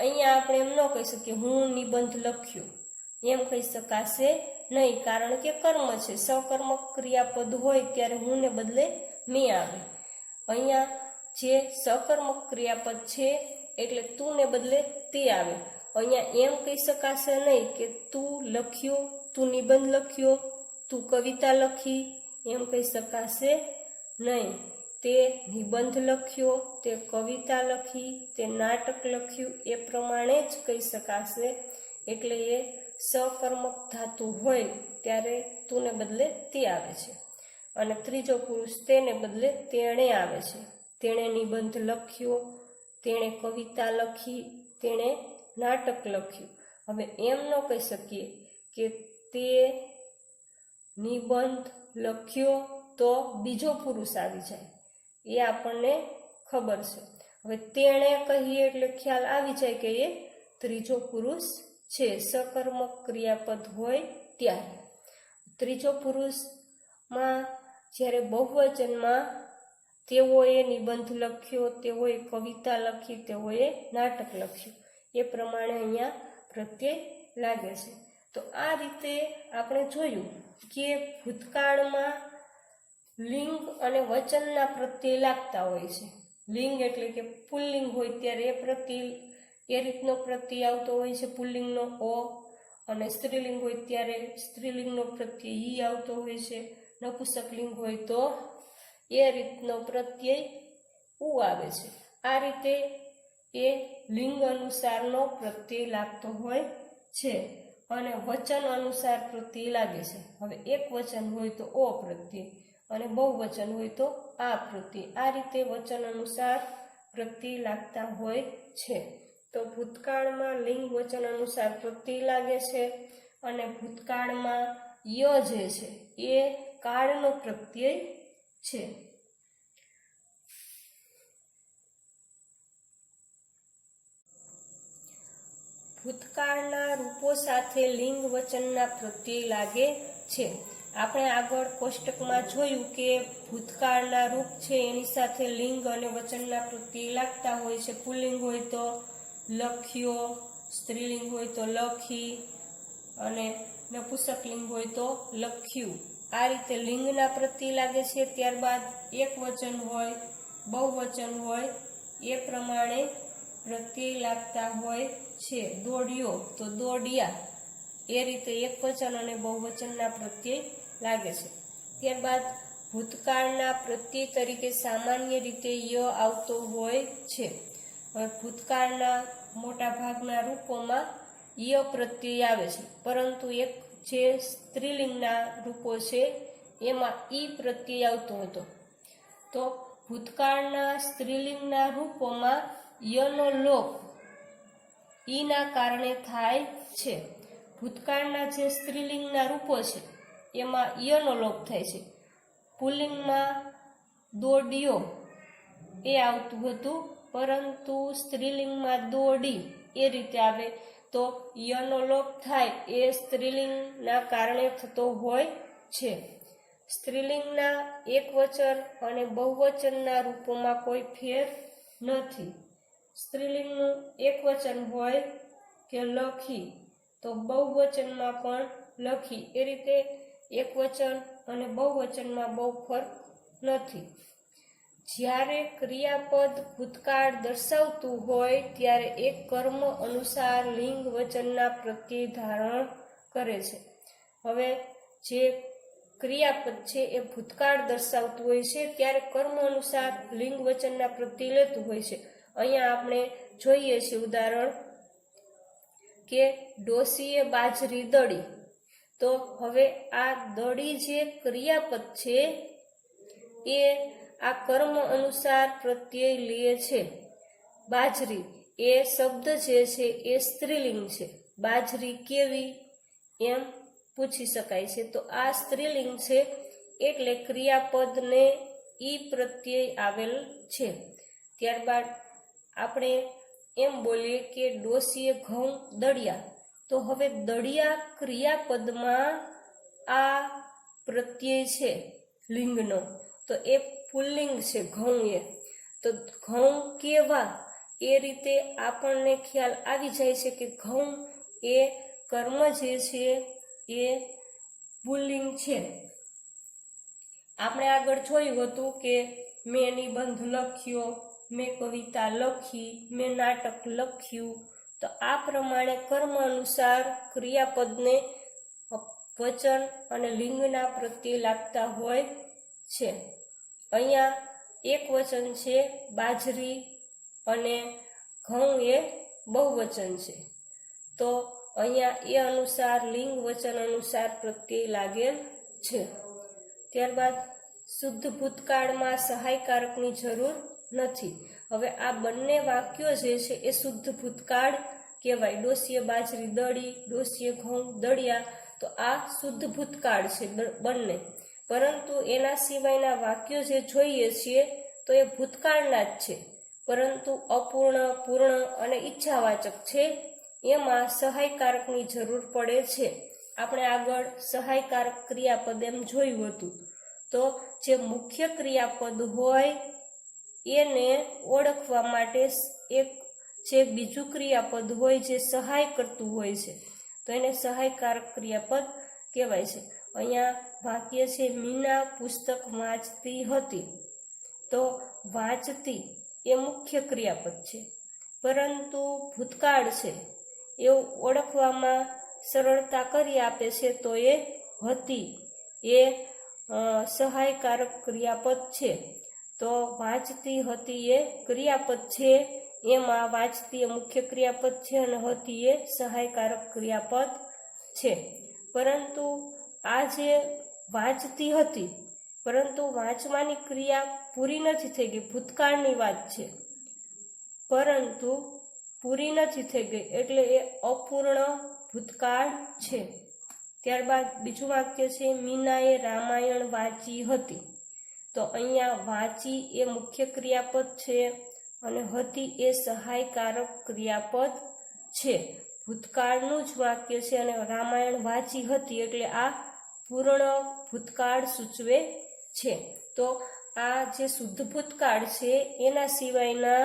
અહીંયા આપણે એમ ન કહી શકીએ હું નિબંધ લખ્યો, એમ કહી શકાશે નહીં, કારણ કે કર્મ છે, સકર્મક ક્રિયાપદ હોય ત્યારે હું ને બદલે મેં આવે। અહીંયા જે સકર્મક ક્રિયાપદ છે એટલે તું ને બદલે તે આવે। અહીંયા એમ કહી શકાશે નહીં કે તું લખ્યો, તું નિબંધ લખ્યો, તું કવિતા લખી, એમ કહી શકાશે નહીં। તે નિબંધ લખ્યો, તે કવિતા લખી, તે નાટક લખ્યું, એ પ્રમાણે જ કહી શકાશે। એટલે એ સકર્મક ધાતુ હોય ત્યારે તું ને બદલે તે આવે છે। અને ત્રીજો પુરુષ તેને બદલે તેણે આવે છે। તેણે નિબંધ લખ્યો, તેણે કવિતા લખી, તેણે નાટક લખ્યું। હવે એમ ન કહી શકીએ કે તે નિબંધ લખ્યો તો બીજો પુરુષ આવી જાય, એ આપણને ખબર છે। હવે તેણે કહીએ એટલે ખ્યાલ આવી જાય કે એ ત્રીજો પુરુષ છે, સકર્મક ક્રિયાપદ હોય ત્યારે। ત્રીજો પુરુષમાં જ્યારે બહુવચનમાં તેઓએ નિબંધ લખ્યો, તેઓએ કવિતા લખી, તેઓએ નાટક લખ્યું, એ પ્રમાણે અહીંયા પ્રત્યય લાગે છે। તો આ રીતે આપણે જોયું કે ભૂતકાળમાં લિંગ અને વચનના પ્રત્યય લાગતા હોય છે। લિંગ એટલે કે પુલ્લિંગ હોય ત્યારે એ પ્રત્યય એ રીતનો પ્રત્યય આવતો હોય છે, પુલ્લિંગનો ઓ, અને સ્ત્રીલિંગ હોય ત્યારે સ્ત્રીલિંગનો પ્રત્યય ઈ આવતો હોય છે, નપુંસકલિંગ હોય તો એ રીતનો પ્રત્યય ઉ આવે છે। આ રીતે એ લિંગ અનુસારનો પ્રત્યય લાગતો હોય છે, અને વચન અનુસાર પ્રત્યય લાગે છે। હવે એક વચન હોય તો ઓ પ્રત્યય, અને બહુવચન હોય તો આ પ્રત્યય, આ રીતે વચન અનુસાર પ્રત્યય લાગતા હોય છે। તો ભૂતકાળમાં લિંગ વચન અનુસાર પ્રત્યય લાગે છે, અને ભૂતકાળમાં ય જે છે એ કાળનો પ્રત્યય છે। ભૂતકાળના રૂપો સાથે લિંગ વચનના પ્રત્યય લાગે છે। આપણે આગળ કોષ્ટકમાં જોયું કે ભૂતકાળના રૂપ છે એની સાથે લિંગ અને વચનના પ્રત્યય લાગતા હોય છે। પુલ્લિંગ હોય તો લખ્યો, સ્ત્રીલિંગ હોય તો લખી, અને નપુંસકલિંગ હોય તો લખ્યું, આ રીતે લિંગના પ્રત્યય લાગે છે। ત્યારબાદ એક વચન હોય, બહુવચન હોય, એ પ્રમાણે પ્રત્યય લાગતા હોય છે। દોડ્યો તો દોડ્યા, એ રીતે એક વચન અને બહુવચનના પ્રત્યય લાગે છે। ત્યારબાદ ભૂતકાળના પ્રત્યય તરીકે સામાન્ય રીતે ય આવતો હોય છે। હવે ભૂતકાળના મોટા ભાગના રૂપોમાં ય પ્રત્યય આવે છે, પરંતુ એક જે સ્ત્રીલિંગના રૂપો છે એમાં ઈ પ્રત્યય આવતો હતો. તો ભૂતકાળના સ્ત્રીલિંગના રૂપોમાં યનો લોપ ઈના કારણે થાય છે. ભૂતકાળના જે સ્ત્રીલિંગના રૂપો છે એમાં યનો લોપ થાય છે. પુલ્લિંગમાં દોડ્યો એ આવતું હતું, પરંતુ સ્ત્રીલિંગમાં દોડી એ રીતે આવે. તો યનો લોપ થાય એ સ્ત્રીલિંગના કારણે થતો હોય છે. સ્ત્રીલિંગના એકવચન અને બહુવચનના રૂપોમાં કોઈ ફેર નથી. સ્ત્રીલિંગનું એકવચન હોય કે લખી, તો બહુવચનમાં પણ લખી. એ રીતે એકવચન અને બહુવચનમાં બહુ ફરક નથી. જ્યારે ક્રિયાપદ ભૂતકાળ દર્શાવતું હોય ત્યારે એક કર્મ અનુસાર લિંગ વચનના પ્રત્યય ધારણ કરે છે. હવે જે ક્રિયાપદ છે એ ભૂતકાળ દર્શાવતું હોય છે ત્યારે કર્મ અનુસાર લિંગ વચનના પ્રત્યય લેતું હોય છે. અહીંયા આપણે જોઈએ છીએ ઉદાહરણ કે ડોશીએ બાજરી દળી. તો હવે આ દળી જે ક્રિયાપદ છે એ આ કર્મ અનુસાર પ્રત્યય લે છે. બાજરી એ શબ્દ જે છે એ સ્ત્રીલિંગ છે. બાજરી કેવી એમ પૂછી શકાય છે. તો આ સ્ત્રીલિંગ છે એટલે ક્રિયાપદને ઈ પ્રત્યય આવેલ છે. ત્યારબાદ આપણે એમ બોલીએ કે ડોશીએ ઘઉં દળ્યા. તો હવે દળિયા ક્રિયાપદમાં આ પ્રત્યય છે લિંગનો, તો એ પુલ્લિંગ છે ઘઉં એ. તો ઘઉં કેવા એ રીતે આપણને ખ્યાલ આવી જાય છે કે ઘઉં એ કર્મ જે છે એ પુલ્લિંગ છે. આપણે આગળ જોયું હતું કે મેં નિબંધ લખ્યો, મેં કવિતા લખી, મેં નાટક લખ્યું. તો આ પ્રમાણે કર્મ અનુસાર ક્રિયાપદને વચન અને લિંગના પ્રત્યય લાગતા હોય છે. અહીંયા એક વચન છે બાજરી અને ઘઉં એ બહુવચન છે. તો અહીંયા એ અનુસાર લિંગ વચન અનુસાર પ્રત્યય લાગેલ છે. ત્યારબાદ શુદ્ધ ભૂતકાળમાં સહાયકારકની જરૂર નથી. હવે આ બંને વાક્યો જે છે એ શુદ્ધ ભૂતકાળ કહેવાય. ડોશીએ બાજરી દળી, ડોશીએ ઘઉં દળ્યા. તો આ શુદ્ધ ભૂતકાળ છે બંને. પરંતુ એના સિવાયના વાક્યો જે જોઈએ છીએ તો એ ભૂતકાળના જ છે, પરંતુ અપૂર્ણ, પૂર્ણ અને ઈચ્છાવાચક છે. એમાં સહાયકારકની જરૂર પડે છે. આપણે આગળ સહાયકારક ક્રિયાપદ એમ જોયું હતું. તો જે મુખ્ય ક્રિયાપદ હોય એને ઓળખવા માટે એક જે બીજું ક્રિયાપદ હોય જે સહાય કરતું હોય છે તો એને સહાયકારક ક્રિયાપદ કહેવાય છે. અહીંયા વાક્ય છે મીના પુસ્તક વાંચતી હતી. તો વાંચતી એ મુખ્ય ક્રિયાપદ છે, પરંતુ ભૂતકાળ છે એવું ઓળખવામાં સરળતા કરી આપે છે. તો એ હતી એ સહાયકારક ક્રિયાપદ છે. તો વાંચતી હતી એ ક્રિયાપદ છે, એમાં વાંચતી એ મુખ્ય ક્રિયાપદ છે અને હતી એ સહાયકારક ક્રિયાપદ છે. પરંતુ આ જે વાંચતી હતી, પરંતુ વાંચવાની ક્રિયા પૂરી નથી થઈ ગઈ. ભૂતકાળની વાત છે પરંતુ પૂરી નથી થઈ ગઈ, એટલે એ અપૂર્ણ ભૂતકાળ છે. ત્યારબાદ બીજું વાક્ય છે મીનાએ રામાયણ વાંચી હતી. તો અહીંયા વાંચી એ મુખ્ય ક્રિયાપદ છે અને હતી એ સહાયકારક ક્રિયાપદ છે. ભૂતકાળનું જ વાક્ય છે અને રામાયણ વાંચી હતી એટલે આ પૂર્ણ ભૂતકાળ સૂચવે છે. તો આ જે શુદ્ધ ભૂતકાળ છે એના સિવાયના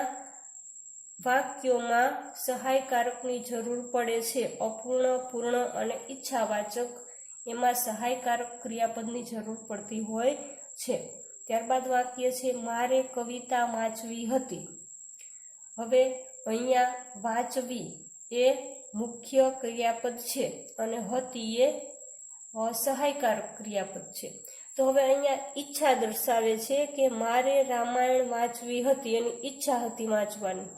વાક્યોમાં સહાયકારકની જરૂર પડે છે. અપૂર્ણ, પૂર્ણ અને ઈચ્છાવાચક એમાં સહાયકારક ક્રિયાપદની જરૂર પડતી હોય છે. ત્યારબાદ વાક્ય છે મારે કવિતા વાંચવી હતી. હવે અહીંયા વાંચવી એ મુખ્ય ક્રિયાપદ છે અને હતી એ સહાયકારક ક્રિયાપદ છે. તો હવે અહીંયા ઈચ્છા દર્શાવે છે કે મારે રામાયણ વાંચવી હતી, એની ઈચ્છા હતી વાંચવાની.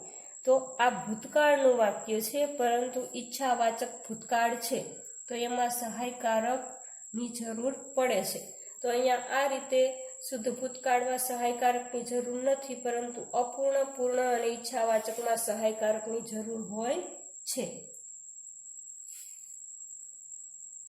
તો આ ભૂતકાળનું વાક્ય છે, પરંતુ ઈચ્છાવાચક ભૂતકાળ છે, તો એમાં સહાયકારકની જરૂર પડે છે. તો અહીંયા આ રીતે શુદ્ધ ભૂતકાળમાં સહાયકારકની જરૂર નથી, પરંતુ અપૂર્ણ, પૂર્ણ અને ઈચ્છાવાચકમાં સહાયકારકની જરૂર હોય છે.